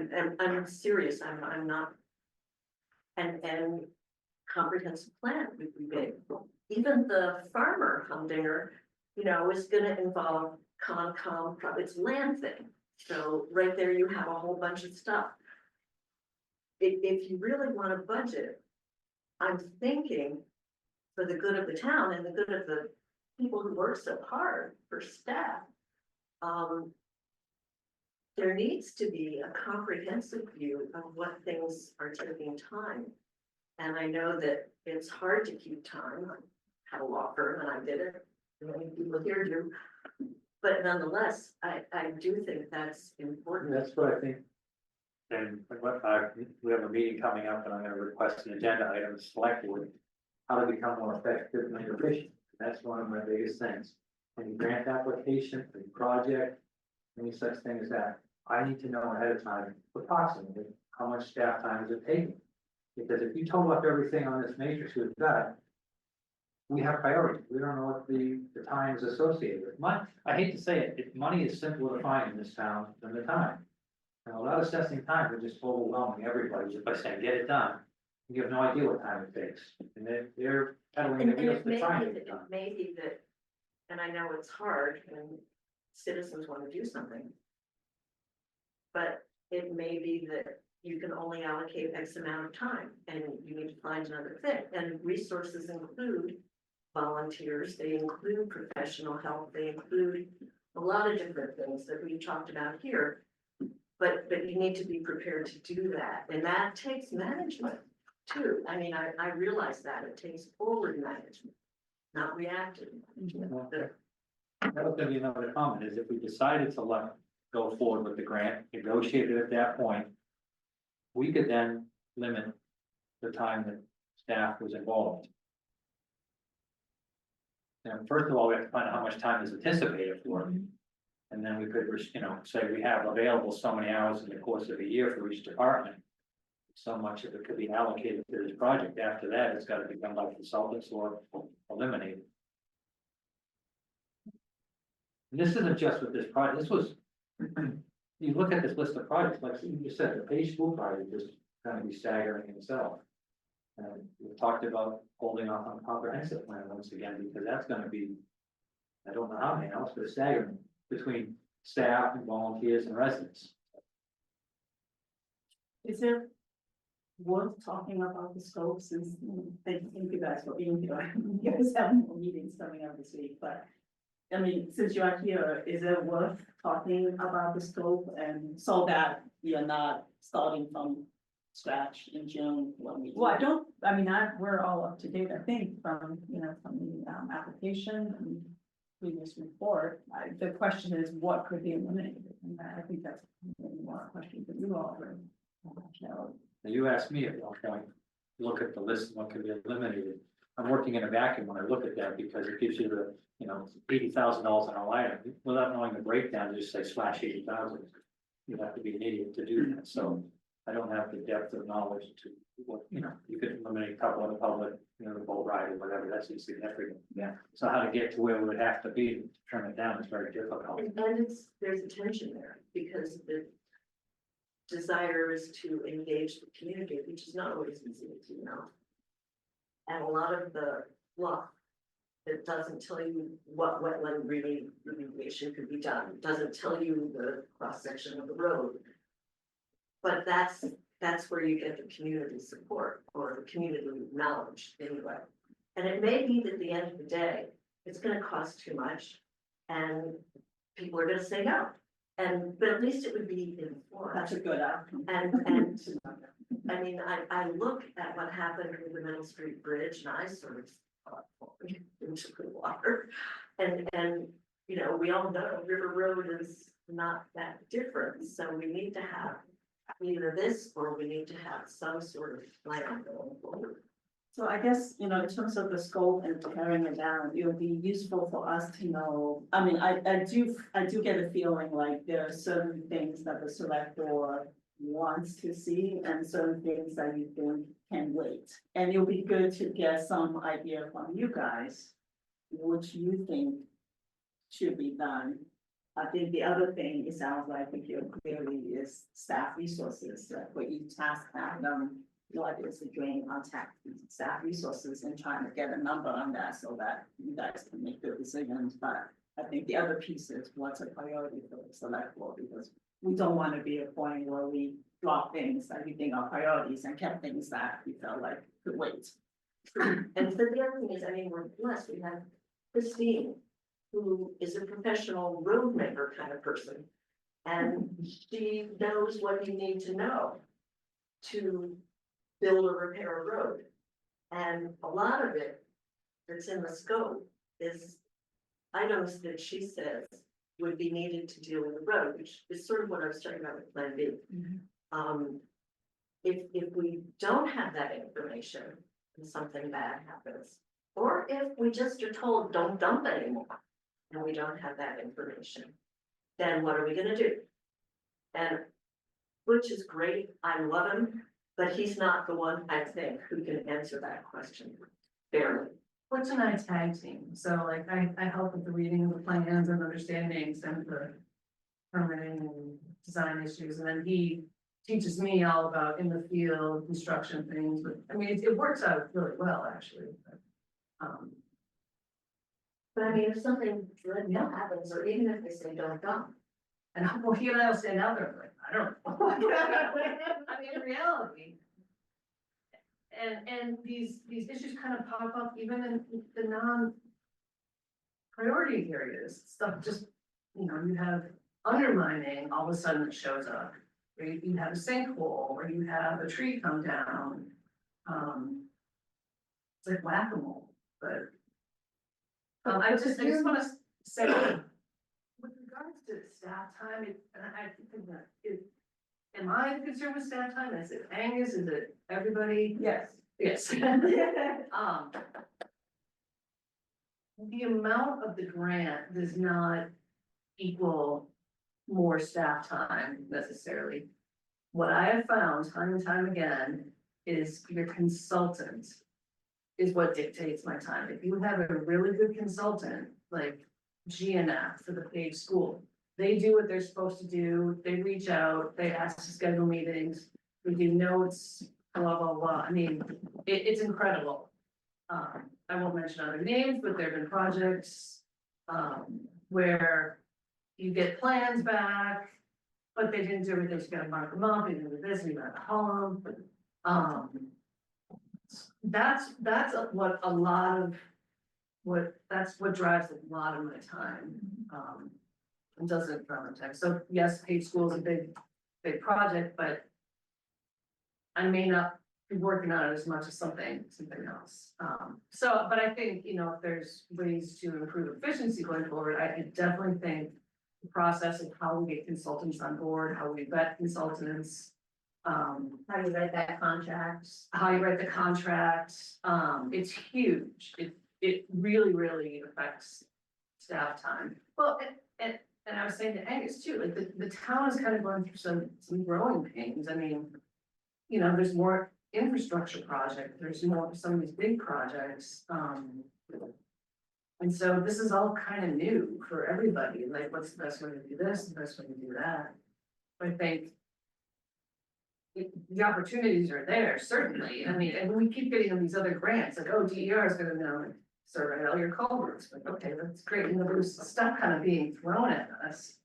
I'm serious, I'm not. And comprehensive plan would be big. Even the farmer humdinger, is gonna involve Concom, it's land thing. So right there, you have a whole bunch of stuff. If you really want to budget, I'm thinking for the good of the town and the good of the people who work so hard for staff. There needs to be a comprehensive view of what things are taking time. And I know that it's hard to keep time. I had a law firm and I did it. Many people here do. But nonetheless, I do think that's important. That's what I think. And we have a meeting coming up, and I'm gonna request an agenda item to select board, how to become more effective and efficient. That's one of my biggest things. Any grant application, any project, any such thing as that, I need to know ahead of time approximately how much staff time is it taking. Because if you total up everything on this matrix we've got, we have priorities. We don't know what the time is associated with. I hate to say it, money is simpler to find in this town than the time. And without assessing time, we're just overwhelming everybody just by saying, get it done. You have no idea what time it takes. And they're pedaling the And wheels it to may try be and that, get it done. it may be that, and I know it's hard when citizens want to do something. But it may be that you can only allocate X amount of time and you need to find another thing. And resources include volunteers, they include professional help, they include a lot of different things that we've talked about here. But you need to be prepared to do that, and that takes management too. I mean, I realize that it takes forward management, not reactive management. That was gonna be another comment, is if we decided to let go forward with the grant, negotiate it at that point. We could then limit the time that staff was involved. And first of all, we have to find out how much time is anticipated for it. And then we could, you know, say we have available so many hours in the course of a year for each department. So much of it could be allocated to this project. After that, it's gotta be done by consultants or eliminated. And this isn't just with this project, this was, you look at this list of projects, like you just said, the Page School project is gonna be staggering in itself. And we talked about holding off on comprehensive plan once again, because that's gonna be, I don't know how many else, but it's staggering between staff and volunteers and residents. Is it worth talking about the scope since, thank you guys for being here. You guys have more meetings coming up this week, but I mean, since you are here, is it worth talking about the scope and so that you're not starting from scratch in June when we? Well, we're all up to date, I think, from the application and previous report. The question is, what could be eliminated? And I think that's more a question for you all. Now, you asked me at one point, look at the list, what can be eliminated. I'm working in a vacuum when I look at that because it gives you the, $80,000 in a line item. Without knowing the breakdown, just say slash 80,000. You have to be an idiot to do that. So I don't have the depth of knowledge to what, you could eliminate a couple of the public, the boat ride or whatever, that's insignificant. Yeah. So how to get to where we would have to be to turn it down is very difficult. And there's a tension there because the desire is to engage the community, which is not always easy to know. And a lot of the law that doesn't tell you what wetland remediation could be done, doesn't tell you the cross section of the road. But that's where you get the community support or the community knowledge anyway. And it may be that at the end of the day, it's gonna cost too much and people are gonna say no. But at least it would be informed. That's a good outcome. And I mean, I look at what happened with the Middle Street Bridge and I sort of thought, well, into the water. And we all know River Road is not that different, so we need to have either this or we need to have some sort of plan going forward. So I guess, in terms of the scope and tearing it down, it would be useful for us to know, I mean, I do get a feeling like there are certain things that the select board wants to see and certain things that you think can wait. And it'll be good to get some idea from you guys, which you think should be done. I think the other thing, it sounds like if you're clearly is staff resources, for each task have them. What is the drain on staff resources and trying to get a number on that so that you guys can make good decisions. But I think the other piece is what's a priority for the select board, because we don't want to be a point where we drop things that we think are priorities and kept things that we felt like could wait. And so the other thing is, I mean, we're blessed, we have Christine, who is a professional road maker kind of person. And she knows what you need to know to build or repair a road. And a lot of it that's in the scope is items that she says would be needed to deal with the road, which is sort of what I was talking about with Plan B. If we don't have that information and something bad happens, or if we just are told don't dump anymore, and we don't have that information, then what are we gonna do? And which is great, I love him, but he's not the one, I think, who can answer that question fairly. What's a nice tag team? So like I help with the reading of the plans and understandings and the permitting and design issues, and then he teaches me all about in the field construction things, but I mean, it works out really well, actually. But I mean, if something dreadful happens, or even if they say don't dump, And well, he and I will stand out there, like, I don't know. I mean, in reality. And these issues kind of pop up even in the non-priority areas, stuff just, you have undermining, all of a sudden it shows up. Or you have a sinkhole, or you have a tree come down. It's like whack-a-mole, but. I just wanna say, with regards to staff time, and I think that am I concerned with staff time? Is it Angus? Is it everybody? Yes. Yes. The amount of the grant does not equal more staff time necessarily. What I have found time and time again is your consultant is what dictates my time. If you have a really good consultant, like GNF for the paid school, they do what they're supposed to do, they reach out, they ask to schedule meetings, we do notes, blah, blah, blah. I mean, it's incredible. I won't mention other names, but there've been projects, where you get plans back, but they didn't do everything, you gotta mark them up, you didn't do this, you gotta haul them. That's what a lot of, that's what drives a lot of my time, and doesn't from the text. So yes, paid school is a big project, but I may not be working on it as much as something else. So, but I think, you know, if there's ways to improve efficiency going forward, I definitely think the process of how we get consultants on board, how we vet consultants, How you write that contract. how you write the contract, it's huge. It really affects staff time. Well, and I was saying to Angus too, like the town is kind of going through some growing pains. I mean, you know, there's more infrastructure project, there's more, some of these big projects, and so this is all kind of new for everybody, like what's the best way to do this, the best way to do that. I think the opportunities are there, certainly. I mean, and we keep getting these other grants, like, oh, DER is gonna know and survey all your culverts, like, okay, that's great, and there's stuff kind of being thrown at us.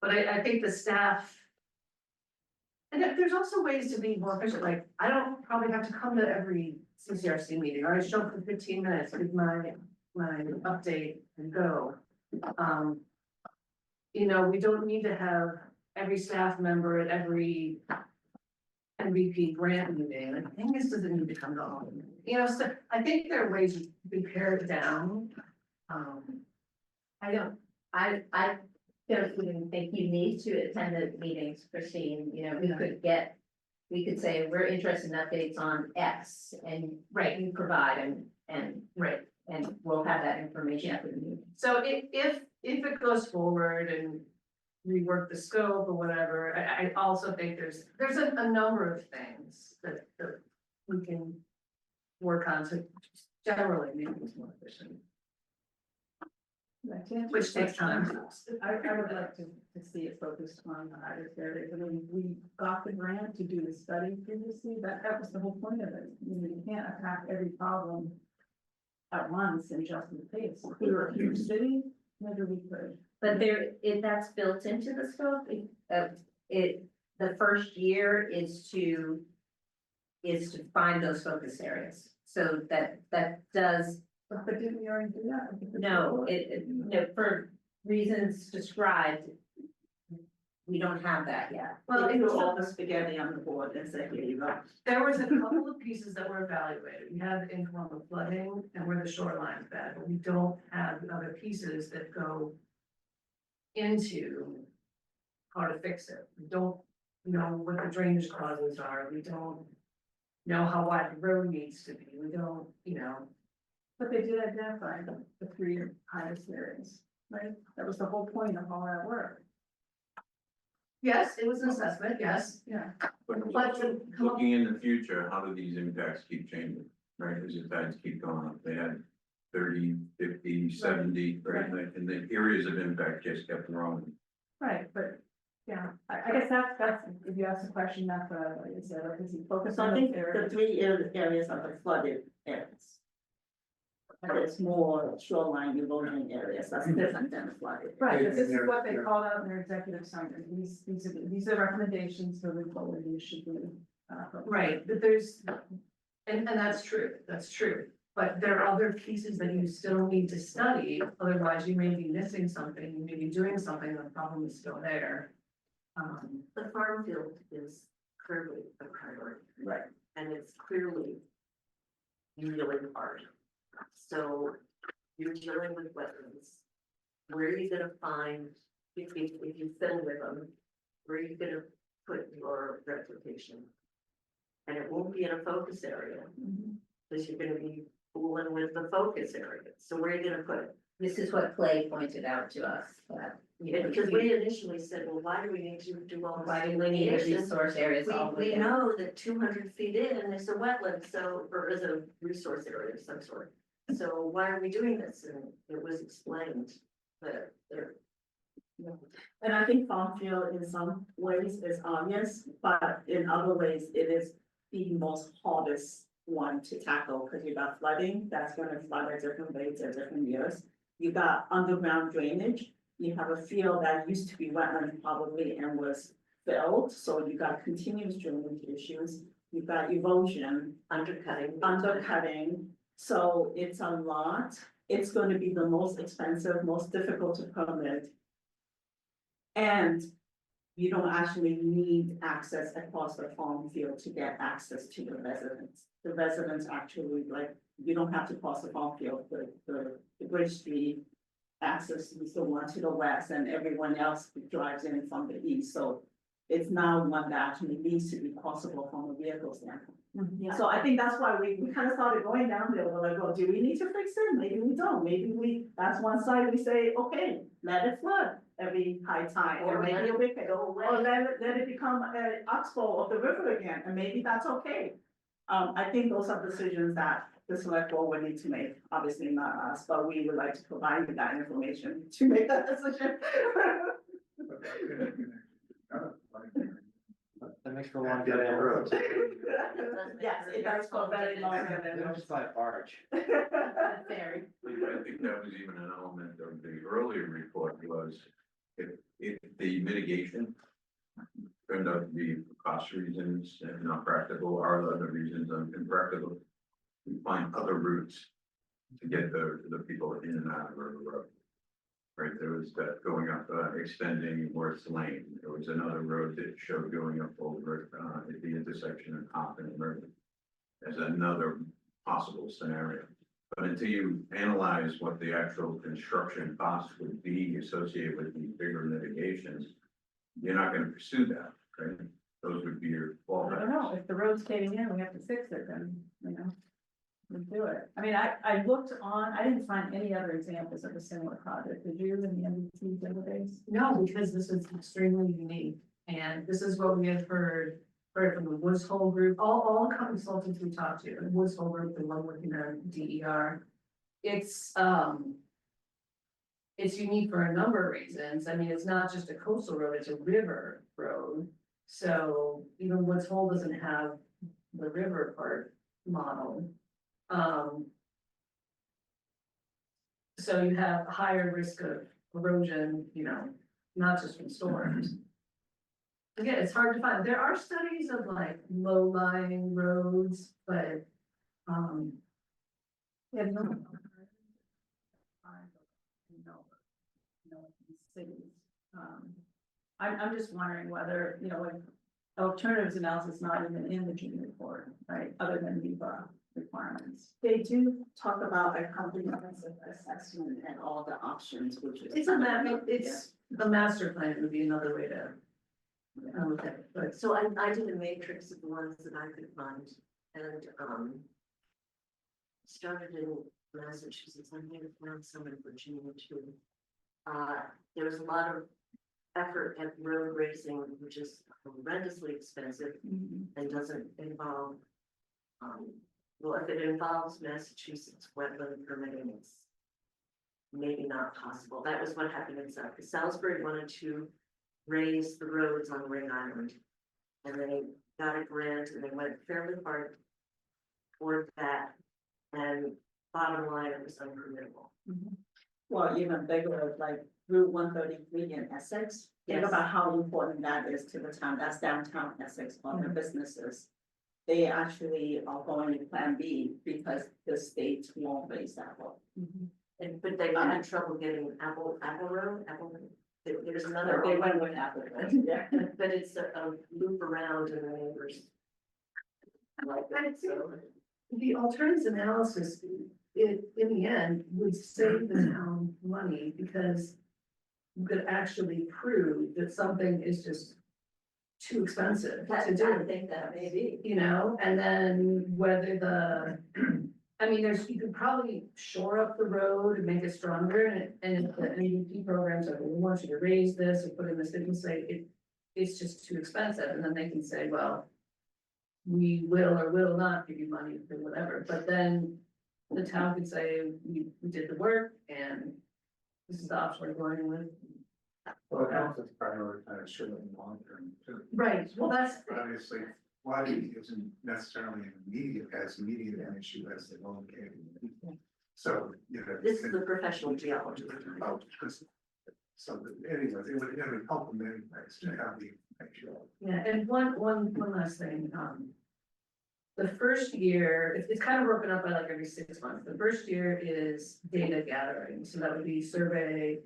But I think the staff. And there's also ways to be more efficient, like, I don't probably have to come to every CCRC meeting, or I show up for 15 minutes, give my update and go. You know, we don't need to have every staff member at every MVP grant meeting. I think this doesn't need to come to all of them. You know, so I think there are ways to pare it down. I don't even think you need to attend the meetings, Christine, you know, we could say, we're interested in updates on X and Right. you provide and Right. and we'll have that information for you. So if it goes forward and rework the scope or whatever, I also think there's a number of things that we can work on to generally make things more efficient, which takes time. I would like to see it focused on the highest areas. I mean, we got the grant to do the study previously, that was the whole point of it. You know, you can't attack every problem at once and just in the pace. If we were a huge city, maybe we could. But that's built into the scope, the first year is to find those focus areas, so that does. But didn't we already do that? No, no, for reasons described, we don't have that yet. Well, They threw all the spaghetti on the board and said, here you go. there was a couple of pieces that were evaluated. We have inclement flooding and where the shoreline's bad, but we don't have the other pieces that go into how to fix it. We don't know what the drainage causes are. We don't know how wide the road needs to be. We don't, you know. But they did identify the three highest areas, right? That was the whole point of all that work. Yes, it was an assessment, yes. Yeah. But But to come up- looking in the future, how do these impacts keep changing, right, as the tides keep going up, they had 30, 50, 70, right, and the areas of impact just kept growing. Right, but, yeah, I guess that's, if you ask the question, that's what I like to say, like, is he focused So I on think those the areas? three areas are the flooded areas. And it's more shoreline erosion areas, that's different than the flooded. Right, but this is They're- what they they're- called out in their executive summary, these are recommendations moving forward, you should do. Right, but there's, and that's true, but there are other pieces that you still need to study, otherwise you may be missing something, you may be doing something, the problem is still there. The farm field is clearly a priority. Right. And it's clearly really hard. So you're dealing with wetlands. where are you gonna find, if you fill with them, where are you gonna put your replication? And it won't be in a focus area, because you're gonna be fooling with the focus area, so where are you gonna put it? This is what Clay pointed out to us, that. Yeah, because we initially said, well, why do we need to do all this Why do we need the delineation? resource areas all the way We down? know that 200 feet in is a wetland, so, or is a resource area of some sort. So why are we doing this? And it was explained that there. And I think farm field in some ways is obvious, but in other ways, it is the most hardest one to tackle, because you got flooding, that's gonna flood at different rates at different years. You got underground drainage, you have a field that used to be wetland probably and was filled, so you got continuous drainage issues. You've got erosion, undercutting, so it's a lot. It's going to be the most expensive, most difficult to permit. And you don't actually need access across the farm field to get access to the residents. The residents actually, like, you don't have to cross the farm field, the Bridge Street access is the one to the west, and everyone else drives in from the east, so it's now one that actually needs to be possible from a vehicle standpoint. Yeah. So I think that's why we kind of started going down there, we're like, well, do we need to fix it? Maybe we don't, that's one side, we say, okay, let it flood every high tide, or Or maybe let it'll it be, go away. or let it become an oxbow of the river again, and maybe that's okay. I think those are decisions that the select board would need to make, obviously not us, but we would like to provide you that information to make that decision. That makes for a long dead end road. Yes, it does for very long. Just by barge. Very. I think that was even an element of the earlier report was if the mitigation turned out to be for cost reasons and not practical, or other reasons impractical, we find other routes to get the people in and out of the road. Right, there was that going up, extending Worth Lane, there was another road that showed going up over, at the intersection of Compton and Murphy. As another possible scenario, but until you analyze what the actual construction cost would be associated with these bigger mitigations, you're not gonna pursue that, right? Those would be your I don't know, fallbacks. if the road's caving in, we have to fix it, then, we do it. I mean, I looked on, I didn't find any other examples of a similar project, did you, in the MVP database? No, because this is extremely unique, and this is what we have heard from the Woods Hole Group, all the consultants we talked to, the Woods Hole Group, the one working on DER. It's unique for a number of reasons, I mean, it's not just a coastal road, it's a river road. So even Woods Hole doesn't have the river part model. So you have a higher risk of erosion, not just from storms. Again, it's hard to find. There are studies of like low-lying roads, but, Yeah, no. Cities. I'm just wondering whether, like, alternatives analysis not even in the June report, right, other than NEPA requirements. They do talk about a comprehensive assessment and all the options, which is. it's a master plan would be another way to. Look at it, but So I did a matrix of the ones that I could find and, started in Massachusetts, I may have found some in Virginia too. There was a lot of effort at road racing, which is horrendously expensive and doesn't involve, well, if it involves Massachusetts wetland permitting, it's maybe not possible. That was what happened in South. Salisbury wanted to raise the roads on Ring Island. And they got a grant and they went fairly hard toward that. And bottom line, it was unpermittable. Well, even bigger, like Route 133 in Essex, think Yes. about how important that is to the town, that's downtown Essex, all the businesses. They actually are going to Plan B because the state won't raise that road. And, but they had trouble getting Apple Road, there's another. They went with Apple, yeah. But it's a loop around and the neighbors. Like that, so. the alternatives analysis, it, in the end, would save the town money because you could actually prove that something is just too expensive That, to do. I think that may be. You know, and then whether I mean, you could probably shore up the road and make it stronger, and if the NDP programs are, we want you to raise this or put in this, they can say it's just too expensive, and then they can say, well, we will or will not give you money for whatever, but then the town could say, we did the work, and this is the option we're going with. Well, it helps us prioritize short and long term too. Right, well, that's, Obviously, flooding isn't necessarily as immediate an issue as the located. So, you know. This is the professional geologist. Oh, so anyways, it would help them anyways to have the actual. yeah, and one last thing, the first year, it's kind of broken up by like every 6 months. The first year is data gathering, so that would be survey.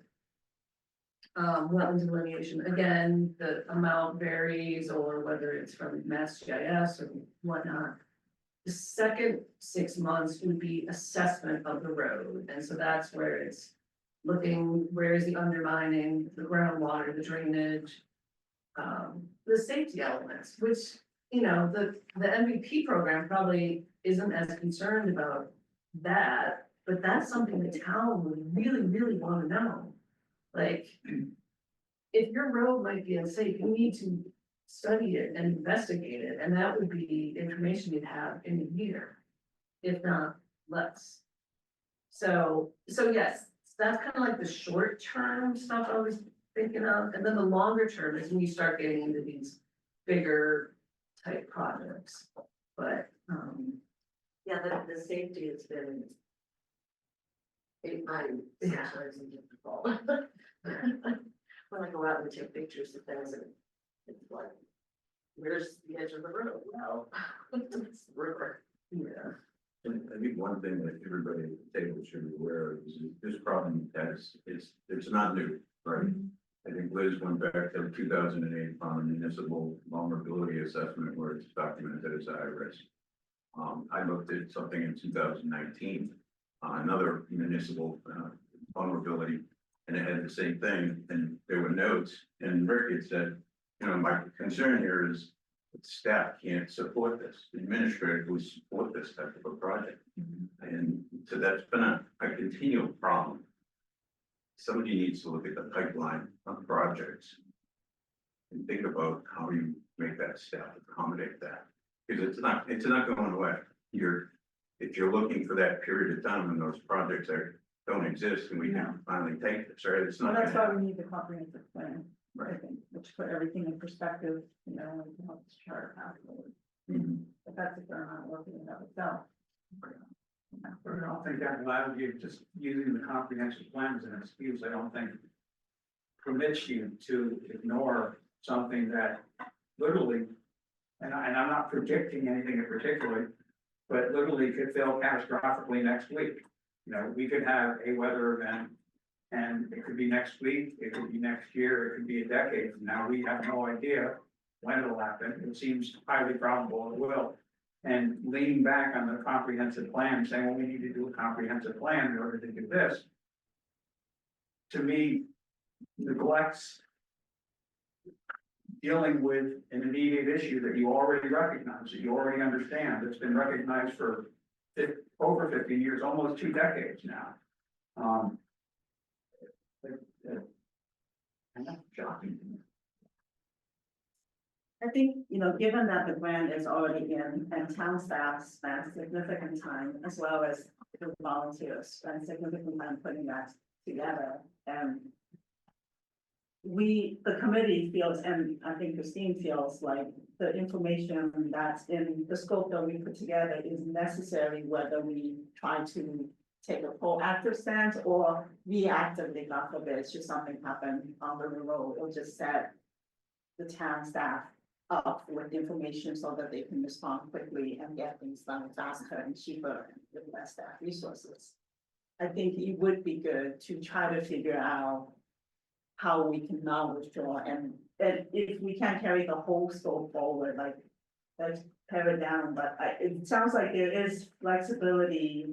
Wetland delineation, again, the amount varies, or whether it's from Mass GIS or whatnot. The second 6 months would be assessment of the road, and so that's where it's looking, where is the undermining, the groundwater, the drainage. The safety elements, which, you know, the MVP program probably isn't as concerned about that, but that's something the town would really, really wanna know. Like, if your road might be unsafe, you need to study it and investigate it, and that would be information you'd have in a year, if not less. So yes, that's kind of like the short term stuff I was thinking of, and then the longer term is when you start getting into these bigger type projects, but, Yeah, the safety has been. I'm sometimes difficult. When I go out and take pictures of things and it's like, where's the edge of the road? Well, it's the river. yeah. And I think one thing that everybody at the table should be aware of is this problem it's not new, right? I think Liz went back to 2008 on a municipal vulnerability assessment where it's documented as a high risk. I looked at something in 2019, another municipal vulnerability, and it had the same thing, and there were notes, and Rick had said, you know, my concern here is that staff can't support this, administratively support this type of a project. And so that's been a continual problem. Somebody needs to look at the pipeline of projects and think about how you make that staff accommodate that. Because it's not going away. If you're looking for that period of time when those projects don't exist and we can finally take this, right? It's Well, not. that's gonna why we need the comprehensive plan, I think, which put everything in perspective, you know, and can help us chart a path forward. Mhm. But that's if they're not working it out itself. I don't think that allows you, just using the comprehensive plan as an excuse, I don't think permits you to ignore something that literally, and I'm not predicting anything in particular, but literally could fail catastrophically next week. You know, we could have a weather event and it could be next week, it could be next year, it could be a decade from now. We have no idea when it'll happen. It seems highly probable it will. And leaning back on the comprehensive plan, saying, well, we need to do a comprehensive plan in order to do this. To me, neglects dealing with an immediate issue that you already recognize, that you already understand, that's been recognized for over 50 years, almost 2 decades now. And that's shocking to me. I think, you know, given that the grant is already in and town staff spent significant time, as well as the volunteers spent significant time putting that together, and the committee feels, and I think Christine feels like the information that's in the scope that we put together is necessary, whether we try to take a proactive stance or reactively, God forbid, should something happen on the road, or just set the town staff up with information so that they can respond quickly and get things done faster and cheaper and with less staff resources. I think it would be good to try to figure out how we can now withdraw, and if we can't carry the whole scope forward, like, let's pare it down, but it sounds like there is flexibility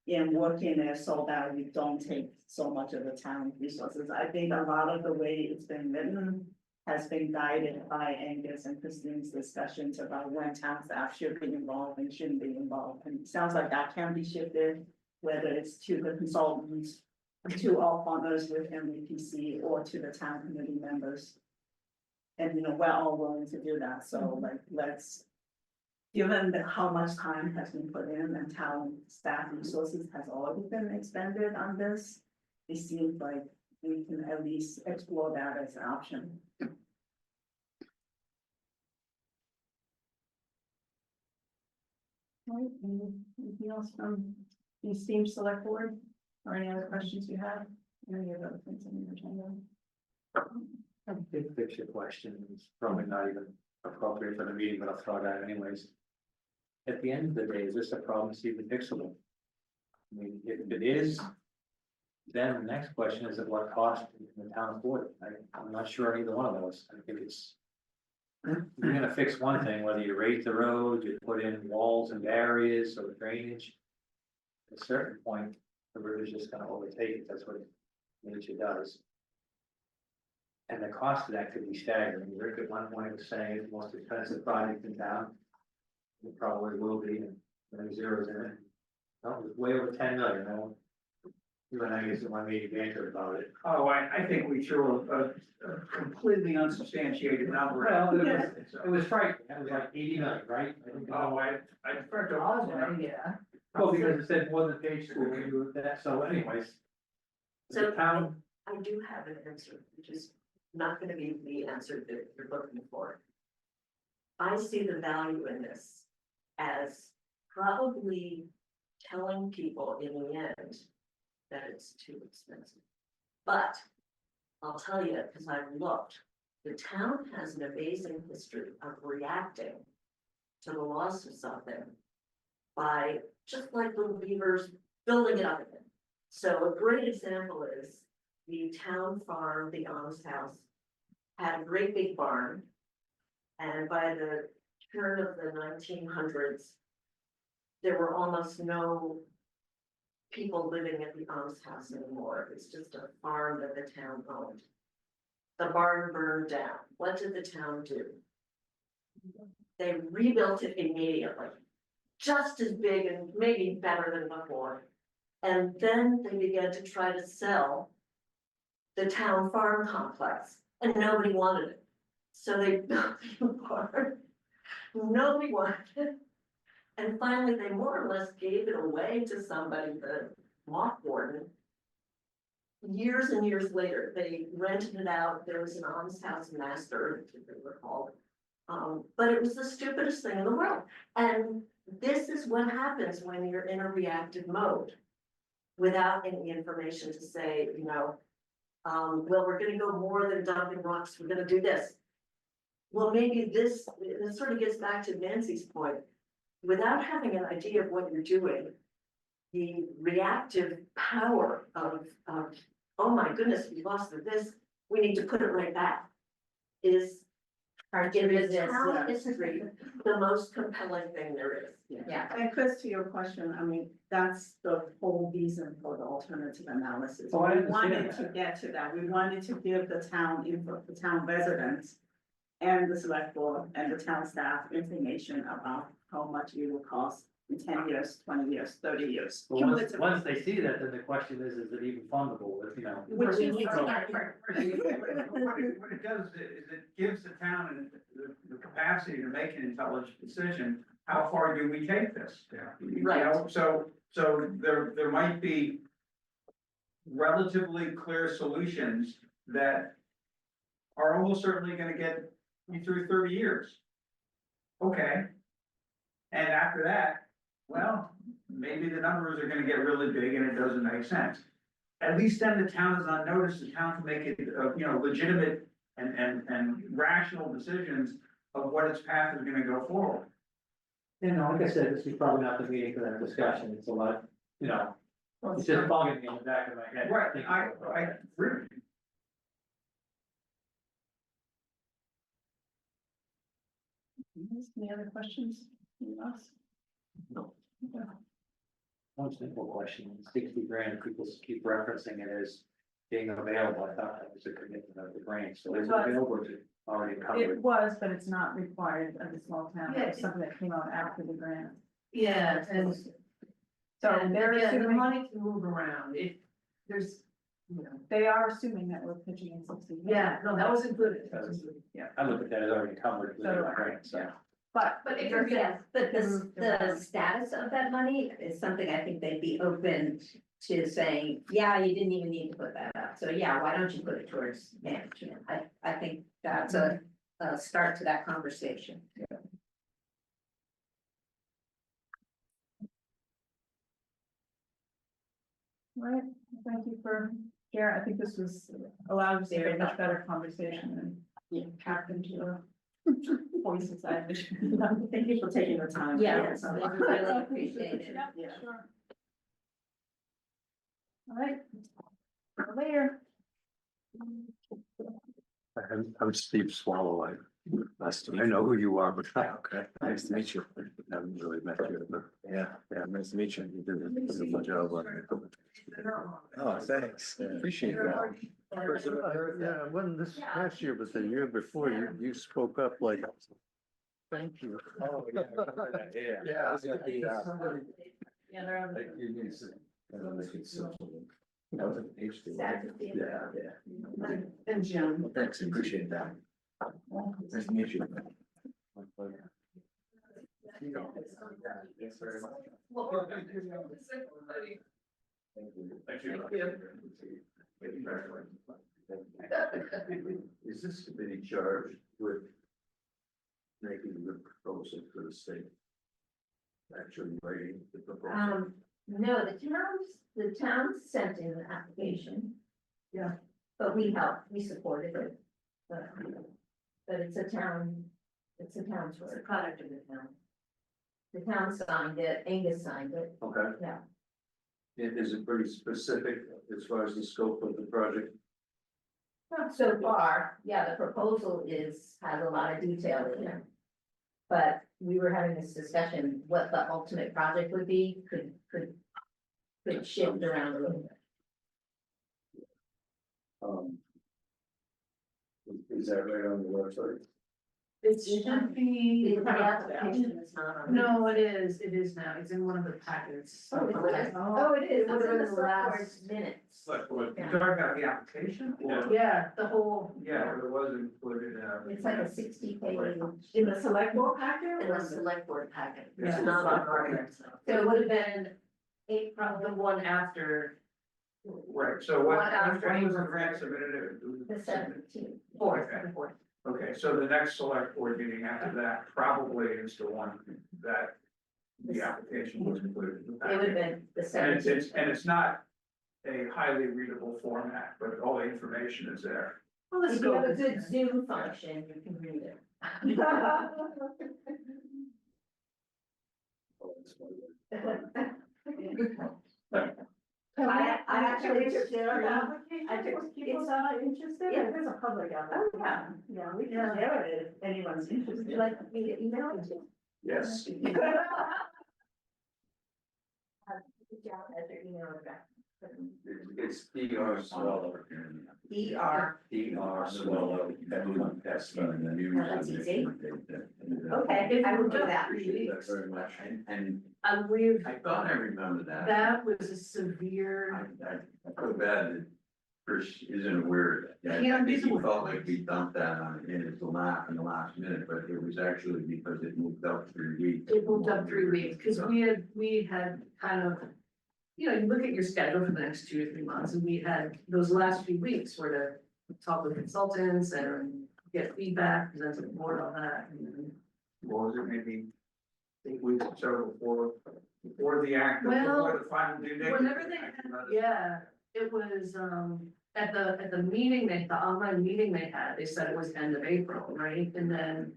in working there so that we don't take so much of the town resources. I think a lot of the way it's been written has been guided by Angus and Christine's discussions about when town staff should be involved and shouldn't be involved. And it sounds like that can be shifted, whether it's to the consultants, to all partners with MVPC, or to the town committee members. And, you know, we're all willing to do that, so like, let's, given that how much time has been put in and town staff resources has already been expended on this, it seems like we can at least explore that as an option. All right, anything else from the esteemed select board, or any other questions you have? Any other things on your agenda? A big picture question, it's probably not even appropriate for the meeting, but I'll throw it out anyways. At the end of the day, is this a problem that's even fixable? I mean, if it is, then the next question is at what cost can the town afford it? I'm not sure either one of those. I think it's. You're gonna fix one thing, whether you raise the road, you put in walls and barriers or drainage. At a certain point, the river's just gonna overtake it, that's what nature does. And the cost of that could be staggering. Rick at one point was saying it's the most expensive project in town. It probably will be, and many zeros in it. No, it was way over 10 million, no. You and I used to one meeting banter about it. Oh, I think we threw a completely unsubstantiated number. Well, it was frightening, it was like 80 million, right? I think. Oh, I prefer to. Yeah. Well, because it said more than page school, we do that, so anyways. So The town, I do have an answer, which is not gonna be the answer that you're looking for. I see the value in this as probably telling people in the end that it's too expensive. But I'll tell you, because I've looked, the town has an amazing history of reacting to the losses of them by, just like little beavers, building it up again. So a great example is the town farm, the Honest House, had a great big barn. And by the turn of the 1900s, there were almost no people living at the Honest House anymore. It's just a farm that the town owned. The barn burned down. What did the town do? They rebuilt it immediately, just as big and maybe better than before. And then they began to try to sell the town farm complex, and nobody wanted it. So they built the barn. Nobody wanted it. And finally, they more or less gave it away to somebody, the moth warden. Years and years later, they rented it out. There was an Honest House master, if you recall. But it was the stupidest thing in the world. And this is what happens when you're in a reactive mode without any information to say, you know, well, we're gonna go more than dumping rocks, we're gonna do this. Well, maybe this sort of gets back to Nancy's point. Without having an idea of what you're doing, the reactive power of oh my goodness, we lost this, we need to put it right back, is in the town history, the most compelling thing there is. Yeah. And Chris, to your question, I mean, that's the whole reason for the alternative analysis. Oh, I We understand wanted to that. get to that, we wanted to give the town info, the town residents and the select board and the town staff information about how much it will cost in 10 years, 20 years, 30 years. well, Cumulative. once they see that, then the question is it even fundable, you know? Which is. What it does is it gives the town the capacity to make an intelligent decision. How far do we take this? You know, so there might be relatively clear solutions that are almost certainly gonna get you through 30 years. Okay. And after that, well, maybe the numbers are gonna get really big and it doesn't make sense. At least then the town is on notice, the town can make it, you know, legitimate and rational decisions of what its path is gonna go forward. You know, like I said, this is probably not the meeting for that discussion, it's a lot, you know, it's just bugging me in the back of my head. Right, thinking I about it. agree. Any other questions? Anyone else? No. Okay. One simple question, 60 grand, people keep referencing it as being available, I thought that was a commitment of the grant, so is it Right. available, or is it already It covered? was, but it's not required of the small town, Yeah. it's something that came out after the grant. Yeah, and. So and they're again, the assuming, money can move around, if there's, you know, they are assuming that we're pitching in 60. yeah, no, that was included. Yeah, I look at that as already covered with So do the I, grant, so. yeah. But. But if you're you're- saying- But Move the around. status of that money is something I think they'd be open to saying, yeah, you didn't even need to put that up. So yeah, why don't you put it towards management? I think that's a start to that conversation. Right, thank you for sharing, I think this was, allowed us to have a much better conversation and packed into a voices I wish. Thank you for taking the time. Yes, I really appreciate it. Yeah, sure. All right. Later. I'm Steve Swallow. I know who you are, but okay. Nice to meet you. I haven't really met you, but yeah, nice to meet you. You did a beautiful job on it. Oh, thanks. Appreciate that. Yeah, it wasn't this past year, but the year before, you spoke up like. Thank you. Oh, yeah. Yeah. Yeah, they're on. That was an H two. Sad to see. Yeah. And Jim. Well, thanks, appreciate that. Nice to meet you. Thanks very much. Thank you. Is this committee charged with making the proposal for the state? Actually writing the proposal? No, the town sent in an application. Yeah. But we helped, we supported it. But it's a town's It's a work. product of the town. The town signed it, Angus signed it, Okay. yeah. Is it pretty specific as far as the scope of the project? So far, yeah, the proposal has a lot of detail in it. But we were having this discussion, what the ultimate project would be, could shift around a little bit. Is that right on the website? It should be. The application is not on. No, it is now, it's in one of the packets. Oh, it is. Okay. Oh, it is, It would've it's in been the the select board last- minutes. But what, Yeah. you're talking about the application? Or- Yeah, the whole. Yeah, it was included, It's like a 60-page. In the select board packet? In the select board packet, Yeah. it's not on our website. So it would have been April, the one after, Right, so when was the grant submitted? The 17th. fourth, Okay. the fourth. Okay, so the next select board meeting after that probably is the one that the application was included. in the It would have packet. been the And 17th. it's not a highly readable format, but all the information is there. Well, let's If you go. have a good Zoom function, you can read it. I actually took care of that. I took, People it's, are interested, Yeah. if there's a public out Oh, there. yeah. Yeah, we Yeah. can share it if anyone's would interested. you like me to email it to you? Yes. Good job at your email address. It's DR Swallow. ER. DR Swallow. Everyone has fun. The news. Oh, that's easy. Okay. Okay, I will do that. Appreciate that very much. And We've, I thought I remembered that. that was a severe, I feel bad that Chris isn't aware of that. Yeah, I think he he's- felt like we dumped that on him in the last minute, but it was actually because it moved up 3 weeks. it moved up 3 weeks, because we had kind of, you know, you look at your schedule for the next 2 or 3 months, and we had, those last few weeks were to talk with consultants and get feedback, present to the board on that. And What was it, maybe 8 weeks or so before the act, Well, before the final due date? whenever they had, yeah, it was, at the meeting the online meeting they had, they said it was end of April, right? And then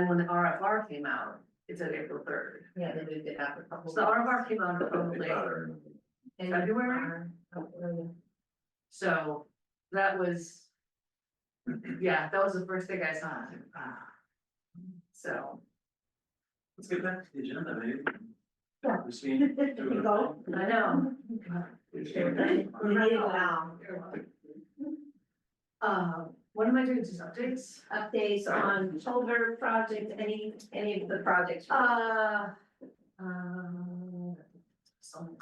when the RFR came out, it said April 3rd. Yeah, they moved it out a couple. So the RFR came out I probably thought I remembered. in February? So that was, yeah, that was the first thing I saw. I was like, ah. So, Let's get back to the agenda, maybe. Christine, There you go. I know. What am I doing, just updates? Updates on shoulder project, any of the projects? Some.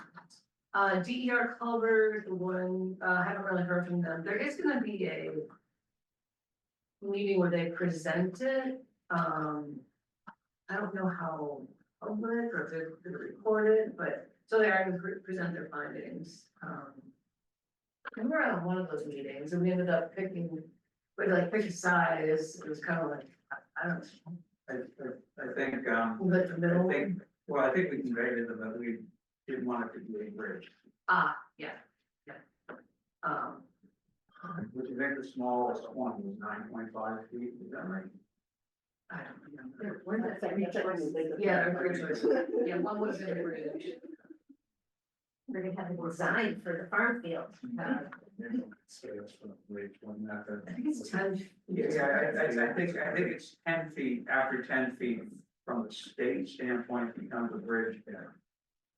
DER culvert, the one, haven't really heard from them. There is gonna be a meeting where they present it. I don't know how public or if they're gonna record it, but, so they are gonna present their findings. We were at one of those meetings and we ended up picking, we like picked a size, it was kind of like, I don't know. I think, Like the middle. I think we conveyed it, but we didn't want it to be a bridge. Yeah, yeah. Um, Which I think the smallest one was 9.5 feet, is that right? I don't remember. Yeah, they're bridge was- yeah, one was in a bridge. We're gonna have a design for the farm field. Scales for the bridge, wasn't that the? I think it's 10. Yeah, I think it's 10 feet, after 10 feet from the state standpoint, it becomes a bridge there.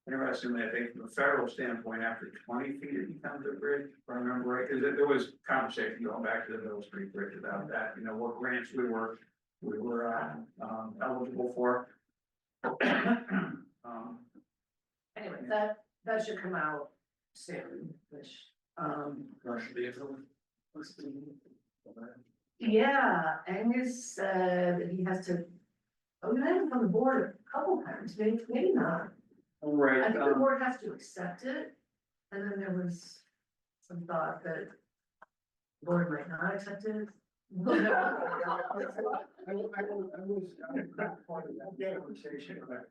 Interestingly, I think from the federal standpoint, after 20 feet, it becomes a bridge, if I remember right, because there was conversation going back to the Middle Street Bridge about that, you know, what grants we were eligible for. Anyway, that should come out soon, which, Commercial vehicle. yeah, Angus said that he has to. Oh, we had him on the board a couple times, maybe not. Right, I think the board has to accept it, and then there was some thought that the board might not accept it. I was not part of that conversation, but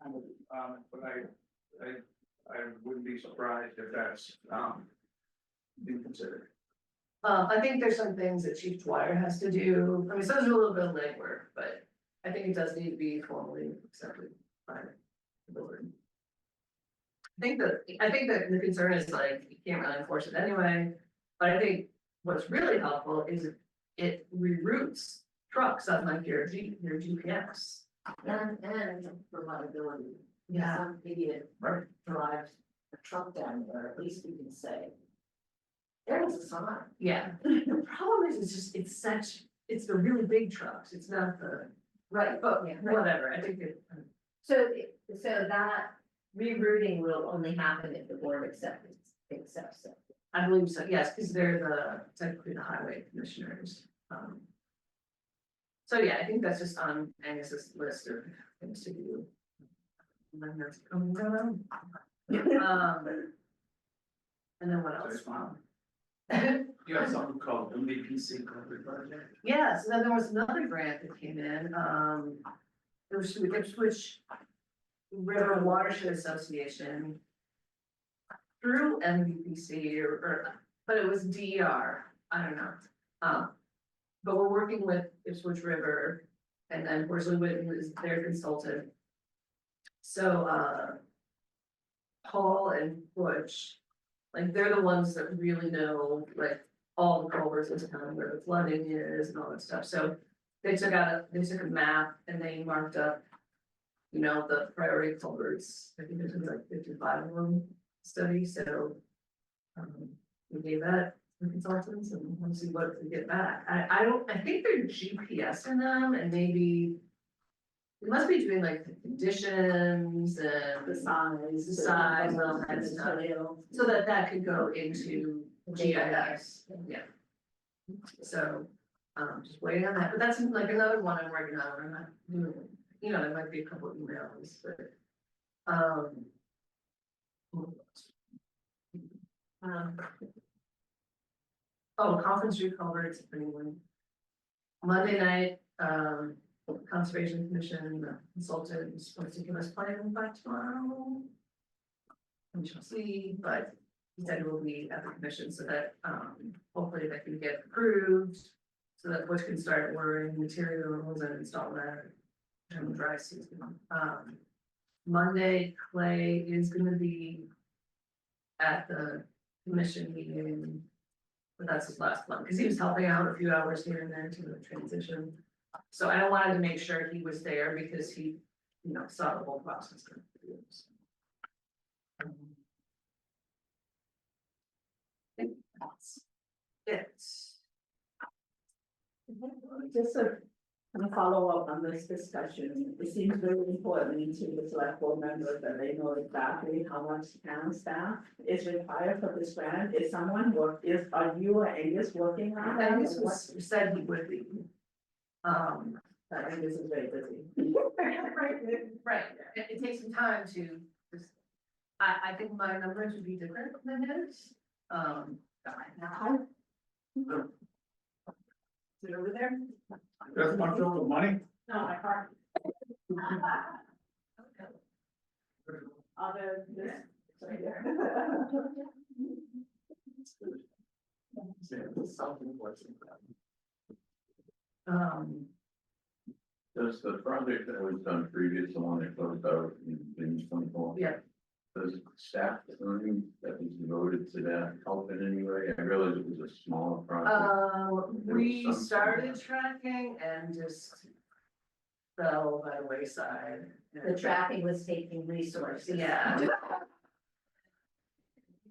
I wouldn't be surprised if that's, being considered. I think there's some things that Chief Dwyer has to do, I mean, so there's a little bit of legwork, but I think it does need to be formally accepted by the board. I think that the concern is like, you can't really enforce it anyway, but I think what's really helpful is it reroutes trucks on like your GPS. And reliability. Yeah. Some idiot drives a truck down there, at least we can say. There was a sign. Yeah, the problem is, it's the really big trucks, it's not the, Right, but yeah, whatever, I think it. So that rerouting will only happen if the board accepts it. I believe so, yes, because they're technically the highway commissioners. So yeah, I think that's just on Angus's list of things to do. And then that's coming down. And then what else? You have something called MVPC Corporate Project? Yeah, so then there was another grant that came in, it was through Ipswich River Watershed Association. Through MVPC but it was DER, I don't know. But we're working with Ipswich River and then Worsley Whitten is their consultant. So, Paul and Butch, like, they're the ones that really know, like, all the culverts in town, where the flooding is and all that stuff, so. They took a map and they marked up, you know, the priority culverts, I think there's like 55 of them study, so. We gave that to the consultants and we'll see what we get back, I think they're GPS in them and maybe. It must be doing like the conditions and the size. the size and all that stuff, so that could go into GIS, yeah. So, just waiting on that, but that's like another one I'm working on, I'm not doing, you know, there might be a couple of emails, but. Oh, Conference Street culverts, anyone. Monday night, Conservation Commission consultant is supposed to give us plan by tomorrow. We shall see, but he said we'll be at the commission so that, hopefully that can get approved. So that Bush can start ordering materials and install that during the dry season. Monday, Clay is gonna be at the commission meeting. But that's his last one, because he was helping out a few hours here and there to the transition. So I wanted to make sure he was there because he, you know, saw the whole process. I think that's it. Just a, kind of follow up on this discussion, it seems very important to the select board members that they know exactly how much town staff is required for this grant. Is someone are you or Angus working on that? And this was said he would be. Angus is very busy. Right, it takes some time to, just- I think my numbers would be different than his. Now, Is it over there? That's much over money. no, I can't. Okay. Other, this, sorry. Does the project that was done previous, the one that closed out in 24? Yeah. Does staff learning that was devoted to that help in any way? I realize it was a small project. We started tracking and just fell by the wayside. The tracking was taking resources. Yeah. We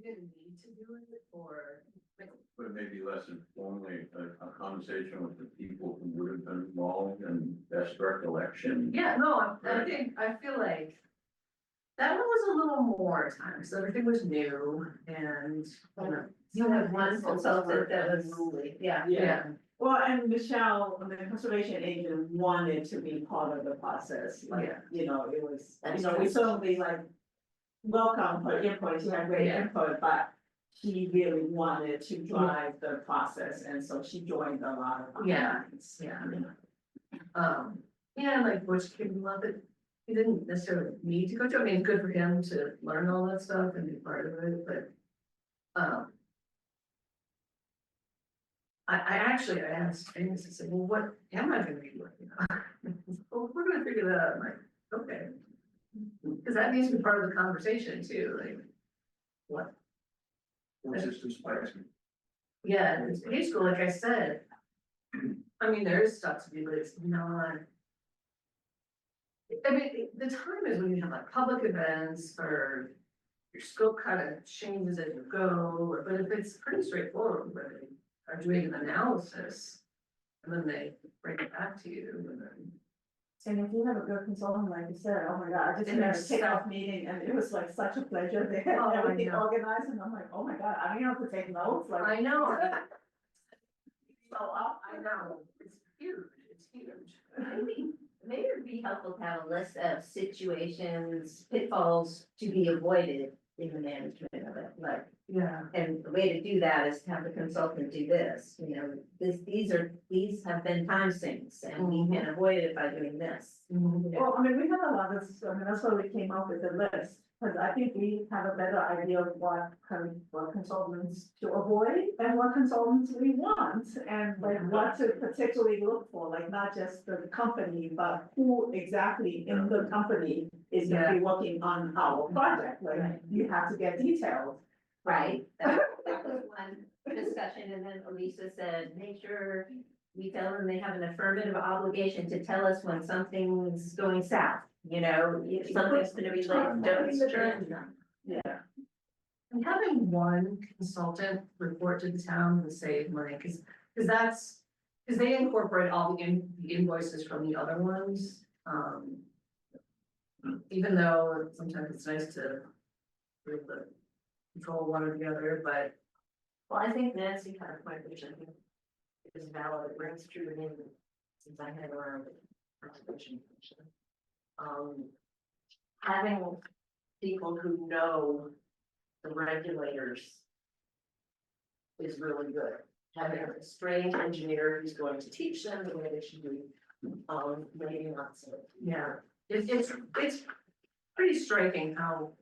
didn't need to do it or. But maybe less informally, a conversation with the people who would have been involved and best recollection. Yeah, no, I feel like that one was a little more time, so everything was new and, you know. You have one consultant that was, yeah. Yeah, Well, and Michelle, the conservation agent, wanted to be part of the process, like, Yeah. you know, it was, That's you know, we true. certainly like. Welcome her input, she had great Yeah. input, but she really wanted to drive the process, and so she joined a lot of. Yeah. meetings. yeah. Yeah, like Butch came love it, he didn't necessarily need to go to, I mean, it's good for him to learn all that stuff and be part of it, but. I actually, I asked Amos, I said, well, what am I gonna be working on? Well, we're gonna figure that out, I'm like, okay. Cause that needs to be part of the conversation too, like, what, Which is too spicy. yeah, it's high school, like I said. I mean, there is stuff to do, but it's not. I mean, the time is when you have like public events or your scope kind of changes as you go, but if it's pretty straightforward, where they are doing an analysis. And then they bring it back to you and then. And if you have a good consultant, like you said, oh my God, I just And had a it's kickoff meeting, and it was like such a pleasure, they had Oh, I everything know. organized, and I'm like, oh my God, I don't have to take notes, like. I know. So up. I know, it's huge, it's huge. Maybe it'd be helpful to have a list of situations, pitfalls to be avoided in the management of it, like. Yeah. And the way to do that is to have the consultant do this, you know, these have been time sinks and we can avoid it by doing this. Well, I mean, we had a lot of, I mean, that's why we came up with the list, because I think we have a better idea of what consultants to avoid and what consultants we want. And like what to particularly look for, like not just the company, but who exactly in the company is gonna be working on our project, like Right. you have to get detailed. Right, that was one discussion, and then Elisa said, make sure we tell them they have an affirmative obligation to tell us when something's going south, you know, if something's gonna be late, don't turn them. Yeah. And having one consultant report to the town and save money, cause they incorporate all the invoices from the other ones, even though sometimes it's nice to be able to control one or the other, but. Well, I think Nancy had a point, which I think is valid, it rings true to me since I had around the conservation commission. Having people who know the regulators is really good. Having a trained engineer who's going to teach them the way they should do, maybe not so. Yeah, it's pretty striking how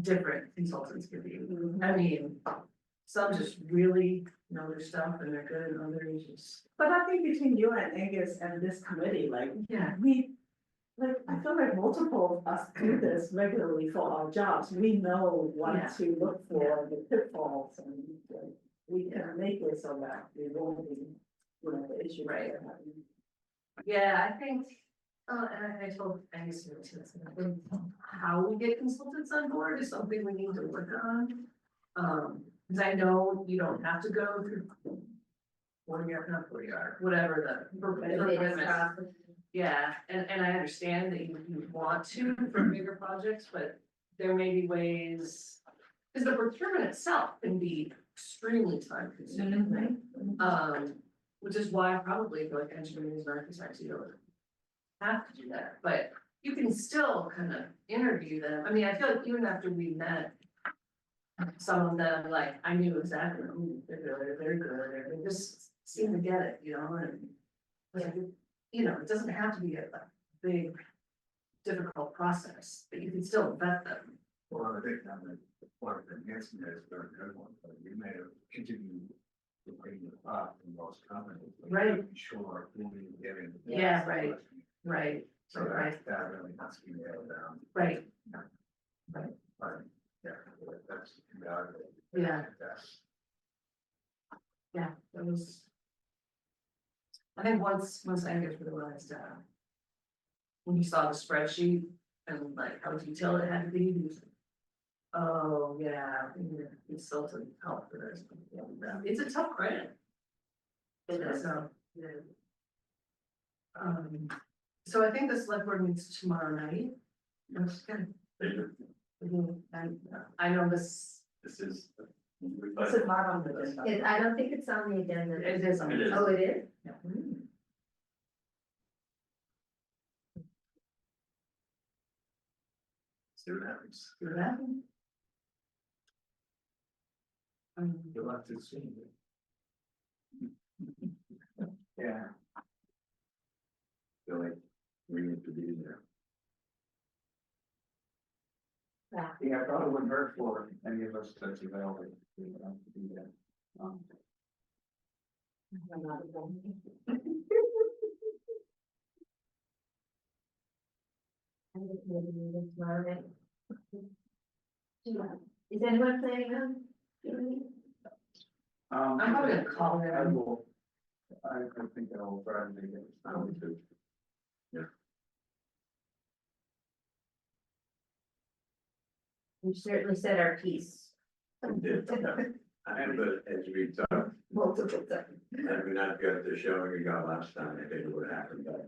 different consultants can be. I mean, some just really know their stuff and they're good, and others just. But I think between you and Angus and this committee, like, Yeah. I feel like multiple of us do this regularly for our jobs, we know Yeah. what to look for, the pitfalls, and like, we can make it so that we won't be, you know, the issue. Right. Yeah, I think And I told Angus, too, how we get consultants on board is something we need to work on. Cause I know you don't have to go through. 4 year, not 4 year, whatever the. procurement. Yeah, and I understand that you want to for bigger projects, but there may be ways. Cause the procurement itself can be extremely time consuming, right? Which is why probably like engineers and architects, you don't have to do that, but you can still kind of interview them. I mean, I feel like even after we met. Some of them, like, I knew exactly, ooh, they're good, they just seem to get it, and. Like, it doesn't have to be a big, difficult process, but you can still vet them. Well, I think one of the enhancement is a very good one, but you may have interviewed the bring up in most companies. but you're Right. not Sure, who you're getting. Yeah, right. Right, So that really has to be nailed down, right, but, yeah, that's invaluable. Yeah. That's, yeah, that was. I think once Angus realized, when he saw the spreadsheet and like how detailed it had to be, he was like, oh, yeah, consultant help for this. Yeah, it's a tough grant. It is. So I think the select board meets tomorrow night. That's good. And I know this is. This is not on the agenda. I don't think it's on the agenda. It is on It is. Oh, it is? Yeah. See what happens. Good happen. you'll have to see. Yeah. Feel like we need to be there. Yeah, it probably wouldn't hurt for any of us that's available. We would have to do that. Is anyone planning on? I'm probably gonna call I them. will, I think I will try to make it. We certainly said our piece. We did, but as we talked, Multiple times. had we not got the showing we got last time, I think it would have happened, but,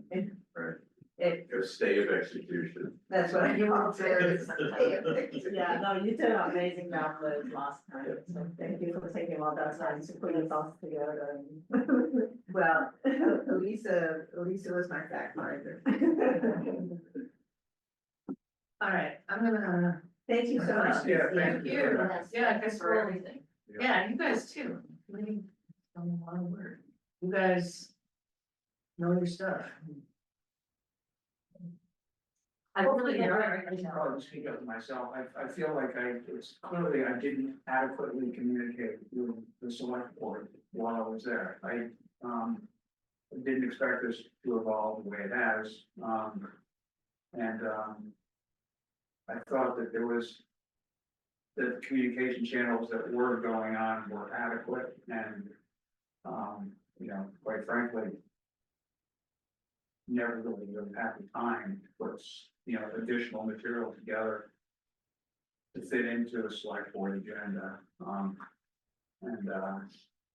right? It, A stay of execution. that's what I want to Yeah, no, you did an amazing job with it last time, so thank you for taking all that time to put it all together. Well, Elisa was my fact finder. All right, I'm gonna, Thank you so much. Yeah, thank you. Yes. Yeah, I guess For we'll, everything. yeah, you guys too. Really, a lot of work. You guys know your stuff. I can probably speak up for myself, I feel like it's clearly I didn't adequately communicate with the select board while I was there. I didn't expect this to evolve the way it has, and I thought that there was the communication channels that were going on were adequate and, quite frankly, never really had the time to put, additional material together to fit into a select board agenda,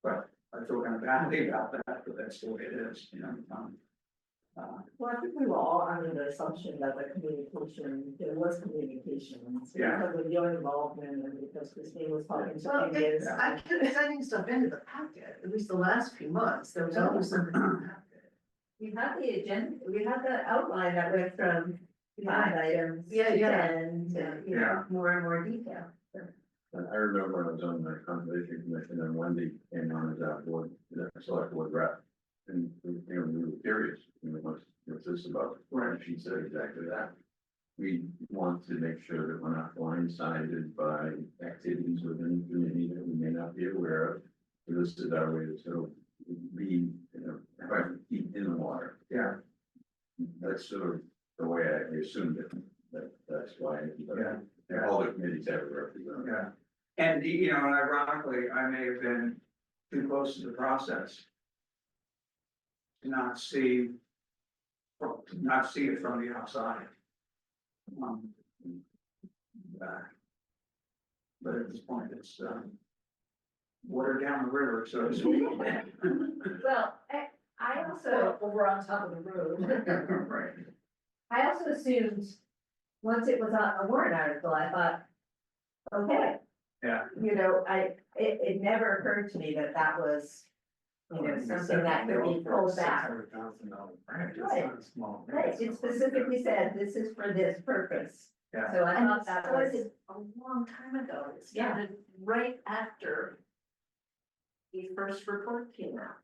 but I feel kind of badly about that, but that's the way it is, Well, I think we were all under the assumption that there was communication, Yeah. because of your involvement and because Christine was talking to Well, Angus. I kept sending stuff into the packet, at least the last few months, there was always something in the packet. We had the agenda, we had the outline that went from 5 items to Yeah, yeah. 10 to, Yeah. more and more detail. I remember when I was on the conservation commission and Wendy came on as our board, select board rep. And, we were curious, what's this about? And she said exactly that. We want to make sure that we're not blindsided by activities within the community that we may not be aware of. So this is our way to sort of be, have our feet in the water. Yeah. That's sort of the way I assumed it, that's why. Yeah. All the committees have a representative. Yeah, and ironically, I may have been too close to the process. To not see to not see it from the outside. Um, But at this point, it's, water down the river, so to speak. Well, I also, Over on top of the road. Right. I also assumed, once it was on a warrant article, I thought, okay. Yeah. You know, it never occurred to me that that was, you know, something that could be pulled back. Right. Right, it specifically said, this is for this purpose. Yeah. So I And thought it that started was, a long time ago, it started right after the first report came out.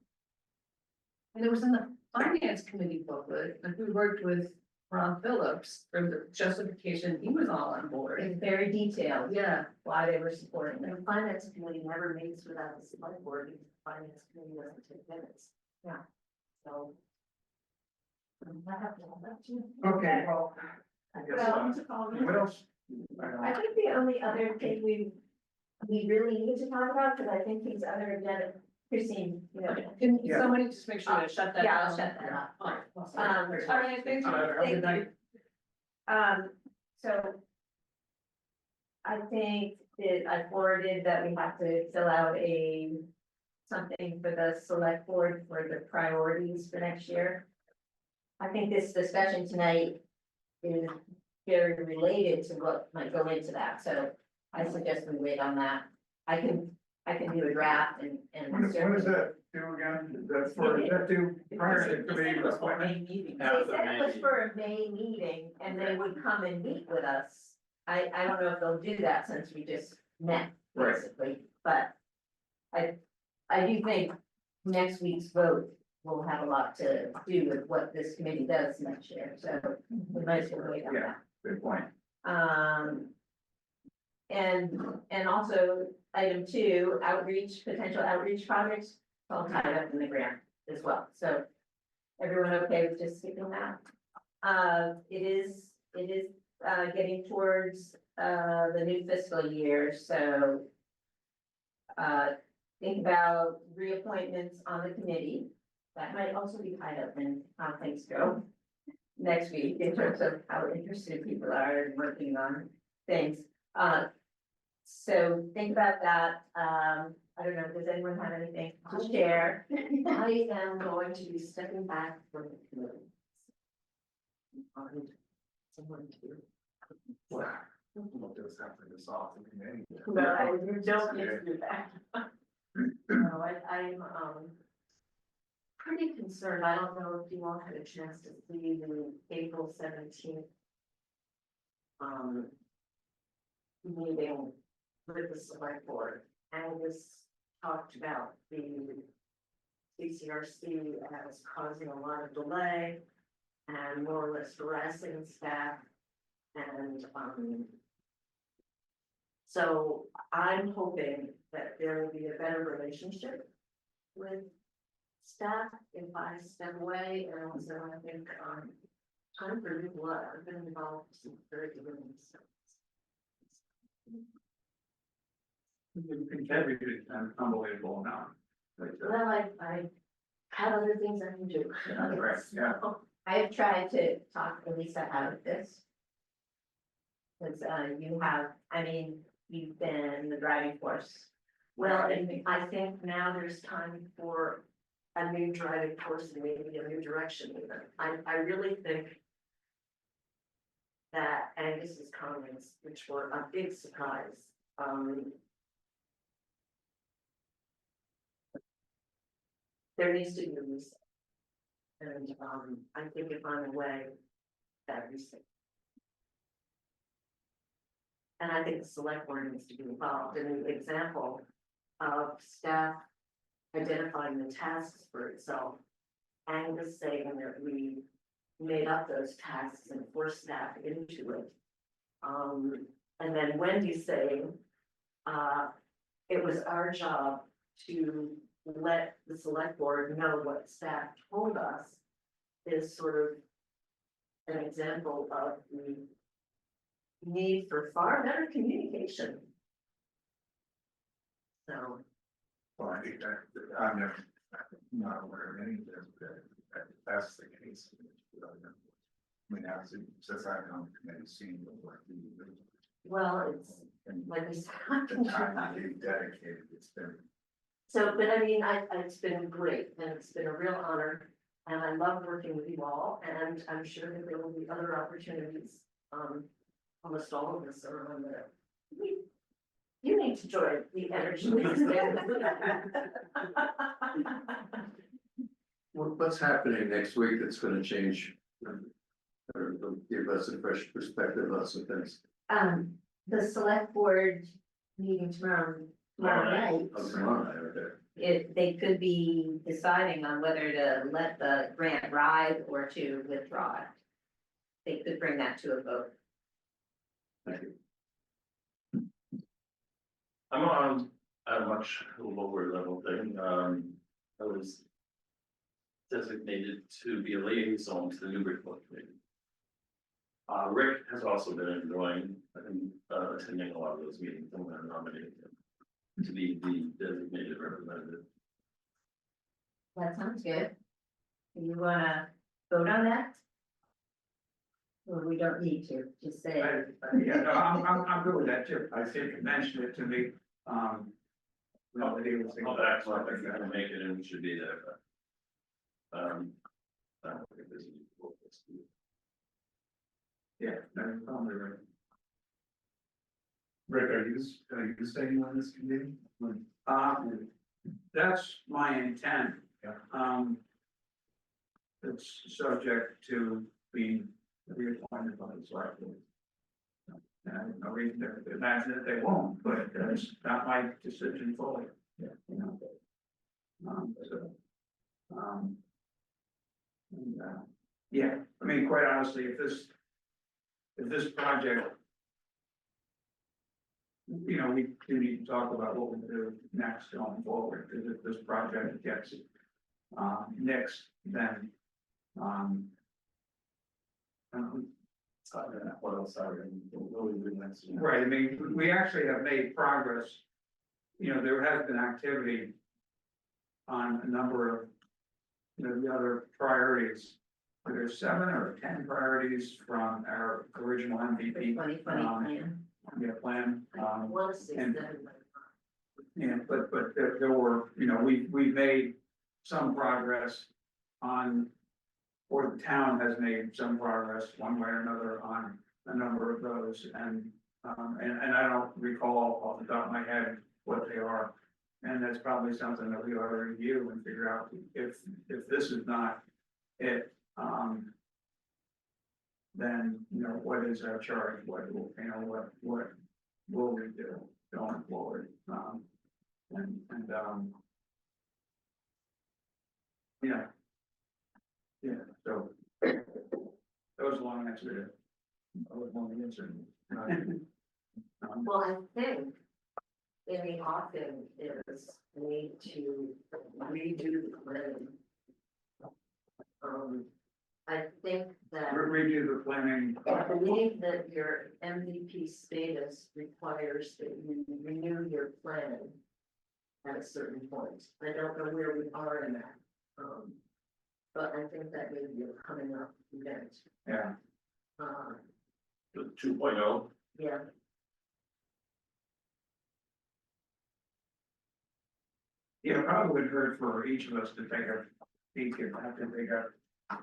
And it was in the finance committee booklet, and we worked with Ron Phillips for the justification, he was all on board. it's very detailed, Yeah, why they were supporting it. The finance committee never meets without the select board, because the finance committee doesn't take minutes. Yeah. So. I have to hold that to you. Okay, well, I guess, Well, what else? I think the only other thing we really need to talk about, because I think these other agenda, Christine, you know. can Yeah. somebody just make sure to shut that down? Yeah, I'll shut that off. All right, thank you. Have a good night. So. I think that I forwarded that we have to fill out something for the select board for the priorities for next year. I think this discussion tonight is very related to what might go into that, so I suggest we wait on that. I can do a draft and. When does that do again? That's for, is that due prior to committee appointment? They said it was for a May meeting and they would come and meet with us. I don't know if they'll do that since we just met, Right. basically, but I do think next week's vote will have a lot to do with what this committee does next year, so we might as well wait on Yeah. that. Good point. And also item 2, potential outreach projects, all tied up in the grant as well, so. Everyone okay with just skipping that? It is getting towards, the new fiscal year, so. Think about reappointments on the committee, that might also be tied up in how things go. Next week, in terms of how interested people are in working on things. So think about that, I don't know, does anyone have anything to share? I am going to be stepping back from the committee. Find someone to. Well, we'll just have to dissolve the committee. No, you don't need to do that. No, I'm, pretty concerned, I don't know if you all had a chance to see the April 17th. Meeting with the select board, Angus talked about the CCRC as causing a lot of delay and more or less harassing staff. And, so I'm hoping that there will be a better relationship with staff if I step away, and also I think, time for new blood, I've been involved since the very beginning, so. Contributed an unbelievable amount. Well, I have other things I can do. That's right, yeah. I've tried to talk Elisa out of this. Cause, you've been the driving force. Well, and I think now there's time for a new driving force and maybe a new direction even. I really think that Angus's comments, which were a big surprise, there needs to be a reset. And, I think if I'm away, that reset. And I think the select board needs to be involved in the example of staff identifying the tasks for itself. Angus saying that we made up those tasks and forced staff into it. And then Wendy saying, it was our job to let the select board know what staff told us is sort of an example of the need for far better communication. So. Well, I think that, I'm not aware of any of this, that that's the case. since I've come to committee, seen what Well, it's, like we said, I the can time try. that you've dedicated, it's been. So, but I mean, it's been great, and it's been a real honor, and I love working with you all, and I'm sure that there will be other opportunities. Almost all of us are on the. You need to join the energy. What's happening next week that's gonna change? Or give us a fresh perspective on some things. The select board meeting tomorrow night. Oh, tomorrow night, okay. They could be deciding on whether to let the grant ride or to withdraw it. They could bring that to a vote. Thank you. I'm on a much lower level thing, I was designated to be a liaison to the Newbury Port Committee. Rick has also been enjoying, attending a lot of those meetings, I'm gonna nominate him to be the designated representative. That sounds good. Do you wanna vote on that? Or we don't need to, just say. Yeah, no, I'm good with that too. I think you mentioned it to me, well, the deal was. I'll back up if you can make it and we should be there, but. I don't think this is. Yeah, no, probably right. Rick, are you staying on this committee? That's my intent. Yeah. It's subject to being reappointed by the select board. And I have no reason to imagine that they won't, but that's not my decision fully. Yeah. You know. So. And, yeah, I mean, quite honestly, if this project. You know, we do need to talk about what we do next going forward, because if this project gets next, then. What else are we doing next? Right, I mean, we actually have made progress. You know, there has been activity on a number of, you know, the other priorities. There's 7 or 10 priorities from our original MVP. 2020 plan. Yeah, plan, One is and- then. yeah, but there were, you know, we've made some progress on. Or the town has made some progress one way or another on a number of those, and I don't recall off the top of my head what they are. And that's probably something that we ought to review and figure out if this is not it, then, you know, what is our charge, what will, you know, what will we do going forward? Yeah. Yeah, so. That was a long answer. I was long answer. Well, I think in the often is we need to redo the plan. I think that, Review the planning. I believe that your MVP status requires that you renew your plan at a certain point. I don't know where we are in that. But I think that may be a coming up event. Yeah, The 2.0. Yeah. yeah, probably would hurt for each of us to take a peek and have to take a,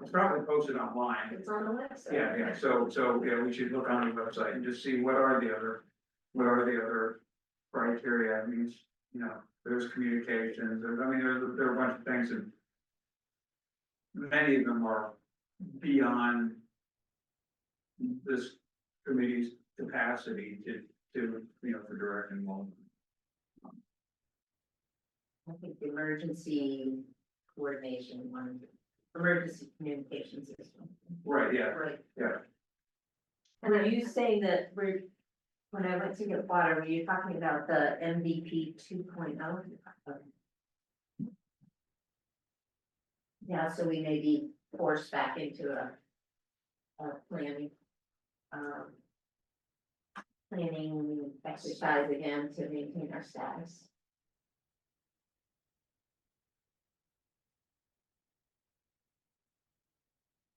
it's probably posted online. It's on the website. Yeah, so, yeah, we should look on the website and just see what are the other criteria, I mean, you know, there's communications, there are a bunch of things and. Many of them are beyond. This committee's capacity to, you know, for direct involvement. I think the emergency coordination one, emergency communication system. Right, yeah, Right. yeah. And are you saying that when I went to get water, were you talking about the MVP 2.0? Yeah, so we may be forced back into a planning. Planning exercise again to maintain our status.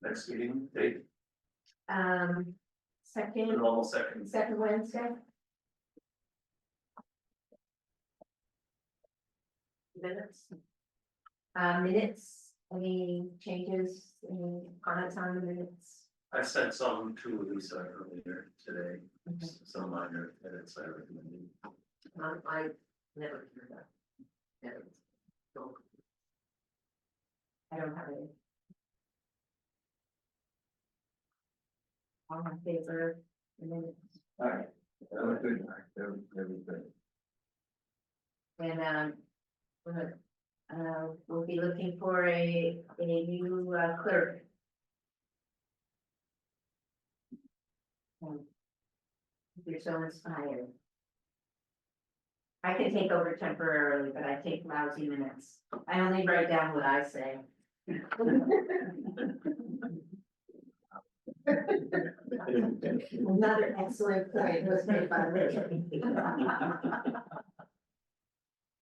Next meeting date, The second, normal second. second Wednesday, Minutes, minutes, any changes, any comments on the minutes? I sent some to Lisa earlier today, some minor edits I recommended. I never hear that. Minutes. So, I don't have any. All in favor, the minutes, Alright, that was good, that was good. and, we'll be looking for a new clerk. If you're so inspired. I can take over temporarily, but I take lousy minutes. I only write down what I say. Another excellent point was made by Richard.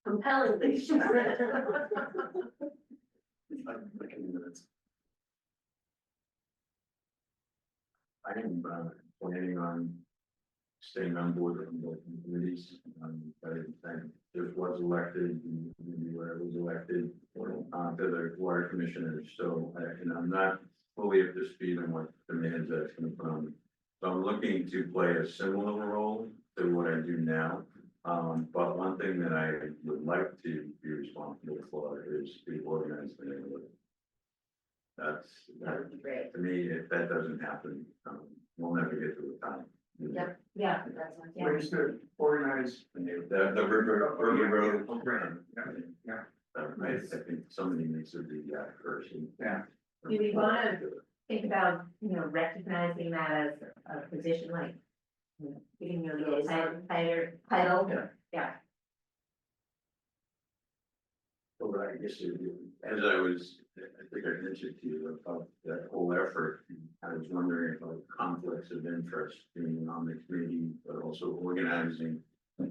compellingly sure. I am planning on staying on board on the committees. I just was elected, and where I was elected, to the water commissioners, so, and I'm not fully up to speed on what demands that's gonna put on me. So I'm looking to play a similar role to what I do now. But one thing that I would like to be responsible for is to organize the neighborhood. That That would be great. to me, if that doesn't happen, we'll never get to the time. Yep, yeah, yeah. Ways to organize. The river road. Program, yeah. I think somebody needs to be that person. Yeah. Do we wanna think about, recognizing that as a position like, giving you a little title? Yeah. But I guess as I was, I think I mentioned to you about that whole effort, I was wondering about conflicts of interest being on the committee, but also organizing the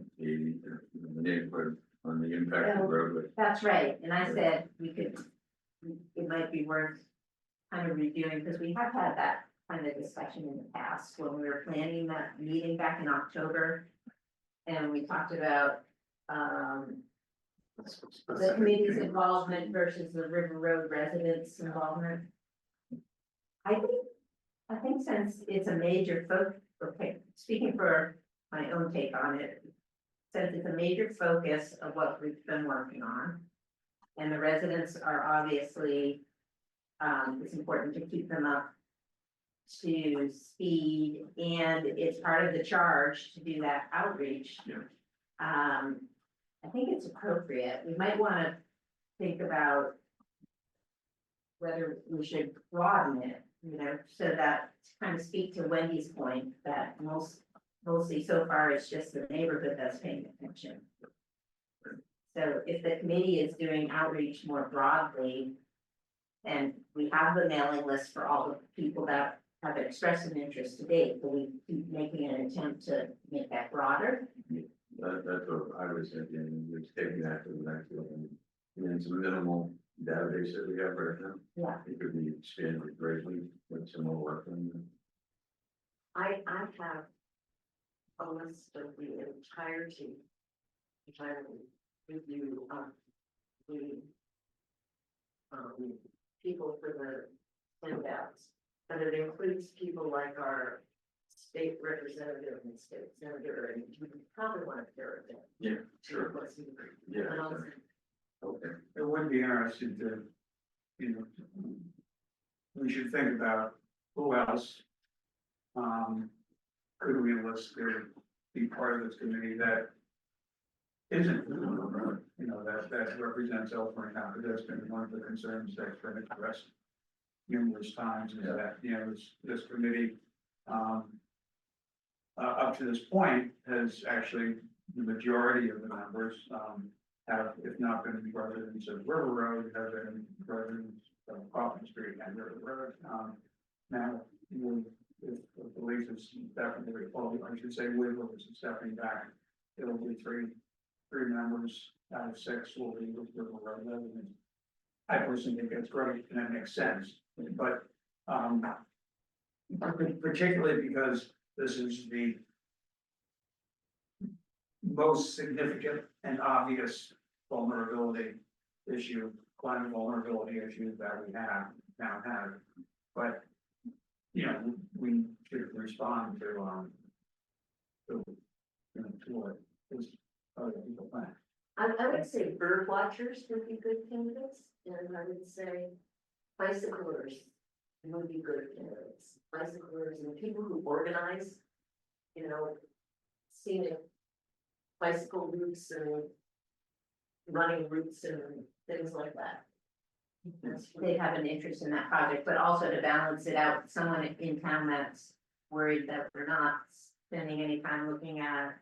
neighborhood on the impact of roadway. That's right, and I said we could, it might be worth kind of reviewing, because we have had that kind of discussion in the past, when we were planning that meeting back in October. And we talked about, the committee's involvement versus the River Road residents' involvement. I think since it's a major speaking for my own take on it, since it's a major focus of what we've been working on, and the residents are obviously, it's important to keep them up to speed, and it's part of the charge to do that outreach. Yeah. I think it's appropriate. We might wanna think about whether we should broaden it, so that to kind of speak to Wendy's point, that mostly so far it's just the neighborhood that's paying attention. So if the committee is doing outreach more broadly, and we have the mailing list for all the people that have expressed an interest to date, but we keep making an attempt to make that broader. That's what I was thinking, was taking that to the next level. It's a minimal database that we have right now. Yeah. It could be expanded greatly with some more work on it. I have a list of the entirety review of the people for the handouts, and it includes people like our state representative and state senator, and you probably want to hear it. Yeah, sure. Yeah. And also, Okay. It would be interesting to, we should think about who else. Could we enlist to be part of this committee that isn't, that represents Elkhorn County, because that's been one of the concerns that's been expressed numerous times, is that, this committee, up to this point, has actually, the majority of the members, have, if not been residents of River Road, have been residents of Coffin Street and River Road. Now, if the police is definitely, I should say, Wiggles is stepping back, it'll be three members out of 6 will be with River Road residents. I personally think that's great, and that makes sense, but, Particularly because this is the most significant and obvious vulnerability issue, climate vulnerability issue that we have, now have. But, you know, we should respond to, you know, to what is other people plan. I would say bird watchers would be good candidates, and I would say bicyclers would be good candidates. Bicyclers and people who organize, you know, scenic bicycle routes and running routes and things like that. They have an interest in that project, but also to balance it out, someone in town that's worried that we're not spending any time looking at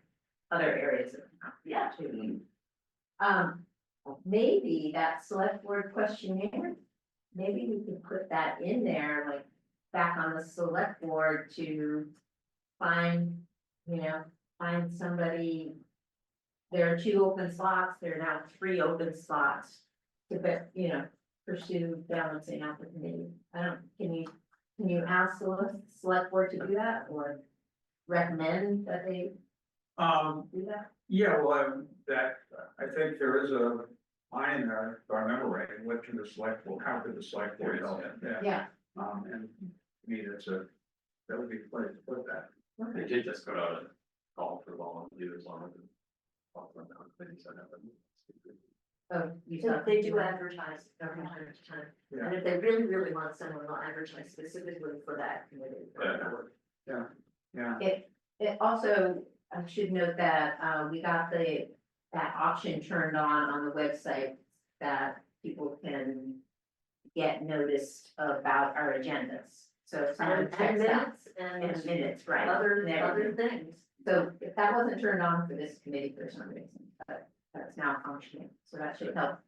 other areas of town. Yeah. Too. Maybe that select board questionnaire, maybe we could put that in there, like back on the select board to find, you know, find somebody. There are 2 open slots, there are now 3 open slots to, you know, pursue balancing out the committee. Can you ask the select board to do that or recommend that they do that? Yeah, well, that, I think there is a line in there, if I remember right, what can the select board, how could the select board help? Yeah. Yeah. And to me, that would be a place to put that. They did just put out a call for volunteers on it. Oh, you So thought they do advertise every time to time, Yeah. and if they really, really want someone, they'll advertise specifically for that committee. Yeah, It also, I should note that, we got that option turned on the website that people can get noticed about our agendas. So if someone And checks out minutes in and minutes, right? other and everything. things. So if that wasn't turned on for this committee for some reason, but that's now functioning, so that should help.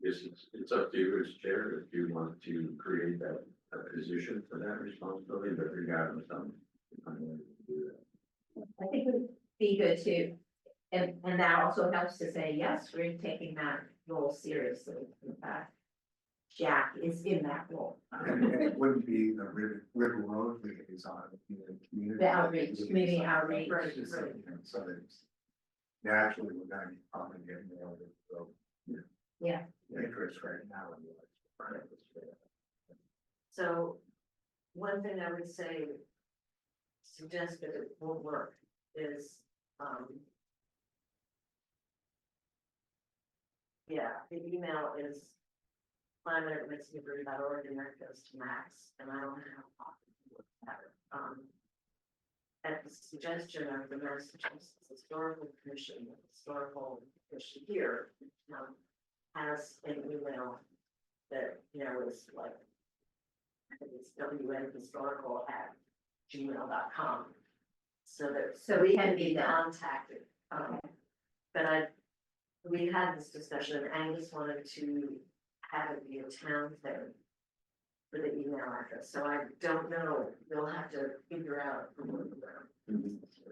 It's up to you as chair if you want to create that position for that responsibility, but regardless, I'm willing to do that. I think it would be good too. And that also helps to say, yes, we're taking that role seriously. In fact, Jack is in that role. And it wouldn't be the river road liaison, it'd be the community. The outreach, community liaison. outreach. Right, Just right. something, so that it's naturally, we're gonna be probably getting more of it, so. Yeah. Interest right now. in the- So, one thing I would say, suggest that it will work is, yeah, the email is climate@newbury.org, and that goes to Max, and I don't have a copy of that. At the suggestion of the Massachusetts Historical Commission, the Historical Commission here, has an email that, you know, is like, I think it's wnhistorical@gmail.com. So that, So we it can can be be done. contacted. But we had this discussion, and Angus wanted to have it be a town thing for the email address, so I don't know, you'll have to figure out.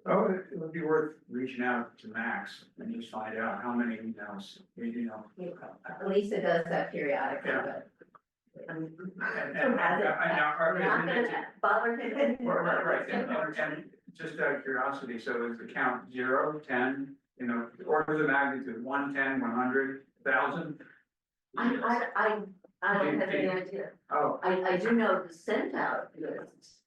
oh, it would be worth reaching out to Max and just find out how many emails, you know. Lisa does that periodically, Yeah. but. And We're not gonna bother him. Right, and just out of curiosity, so is the count 0, 10, you know, orders of magnitude, 1, 10, 100, 1,000? I don't have any idea. Oh, I do know the sent out lists,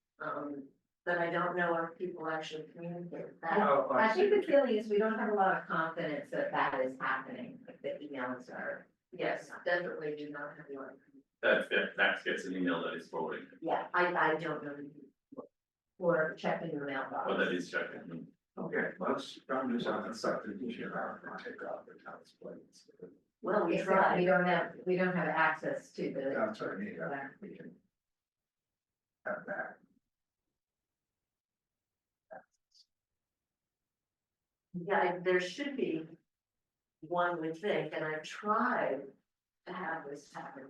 but I don't know if people actually communicate that. oh, I think the feeling is we don't have a lot of confidence that that is happening, like the emails are. Yes, definitely do not have one. That Max gets an email that is forwarding, Yeah, I don't know. Or checking the mailbox. or that he's checking. okay, let's, I'm just on That's the something you should take off the town's plates. Well, we Except tried. we don't have access to the. That's what I mean, we can have that. Yeah, there should be one would think, and I've tried to have this happen.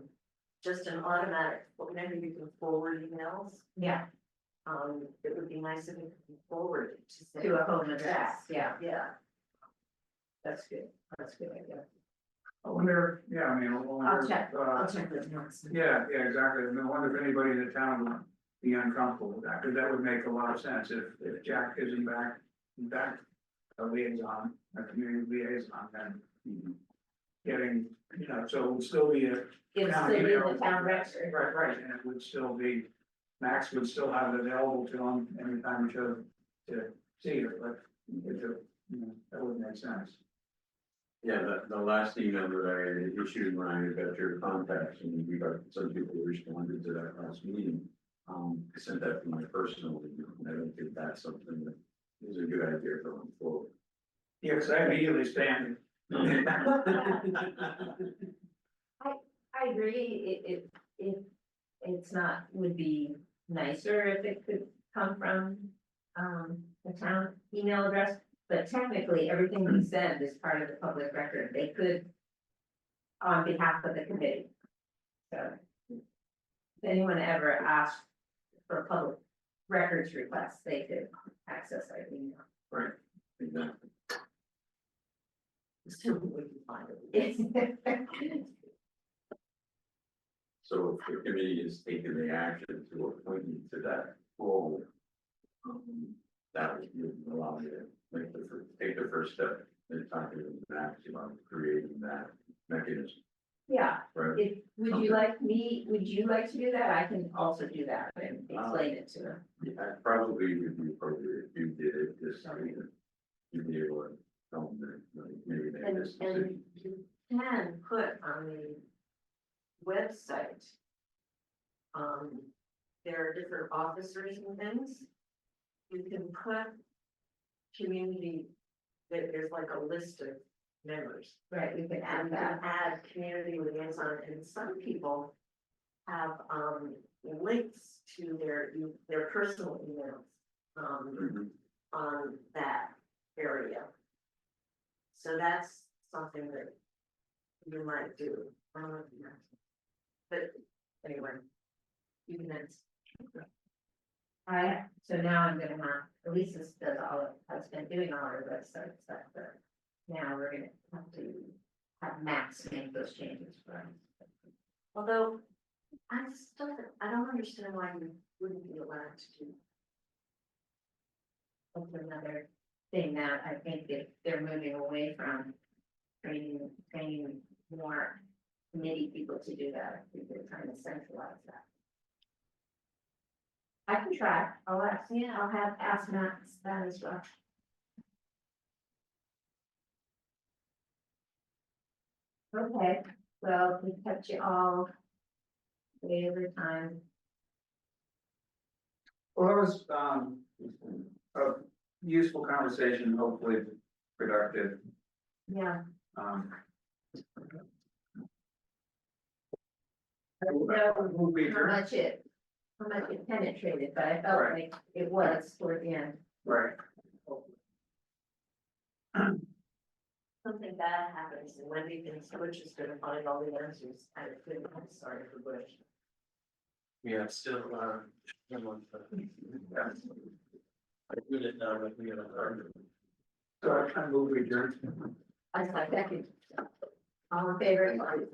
Just an automatic, maybe you can forward emails. Yeah, It would be nice if you could forward it to say. to a home address, yeah, Yeah, that's good, idea. I wonder, yeah, I mean, I I'll wonder, check, I'll check this next. yeah, exactly, I mean, I wonder if anybody in the town would be uncomfortable with that, because that would make a lot of sense if Jack is in back, a liaison, a community liaison, then getting, you know, so it would still be a. It's town still in email. the town record. Right, and it would still be, Max would still have it available to him anytime he chose to see it, but you know, that would make sense. Yeah, the last email that I issued when I got your contacts, and we got some people who responded to that last meeting. I sent that to my personal, email, and I don't think that's something that is a good idea going forward. Yeah, because I immediately stand. I agree, it's not, would be nicer if it could come from, the town email address. But technically, everything we send is part of the public record, they could, on behalf of the committee. So, if anyone ever asked for a public records request, they could access our email. Right, exactly. So we can find it. So if the committee is taking the action to appoint you to that role, that would allow you to take the first step in talking to Max about creating that mechanism, Yeah, right? would you like to do that? I can also do that and explain it to them. Yeah, probably would be appropriate if you did it, just so you'd be able to tell them that, like, maybe make And, this and decision. you can put on the website. There are different officers and things. You can put community, there's like a list of members. Right, we can And add you that. can add community liaison, and some people have, links to their personal emails. Mhm. On that area. So that's something that you might do. I don't know if you have to. But anyway, you can answer. So now I'm gonna have, Elisa does has been doing all our website stuff, but now we're gonna have to have Max make those changes for us. Although, I don't understand why you wouldn't be allowed to do. That's another thing that I think they're moving away from training more committee people to do that. I think they're trying to centralize that. I can try, I'll ask Max that as well. Okay, well, we kept you all way over time. Well, it was, a useful conversation, hopefully productive, Yeah. um. I don't know We'll be how here. much it penetrated, but I felt Right. like it was toward the end. Right. Something bad happens, and Wendy thinks Butch is gonna find all the answers, and it couldn't, I'm sorry for Butch. Yeah, still, I did it now, but we have a. So I move we adjourn. I second. All in favor? I think,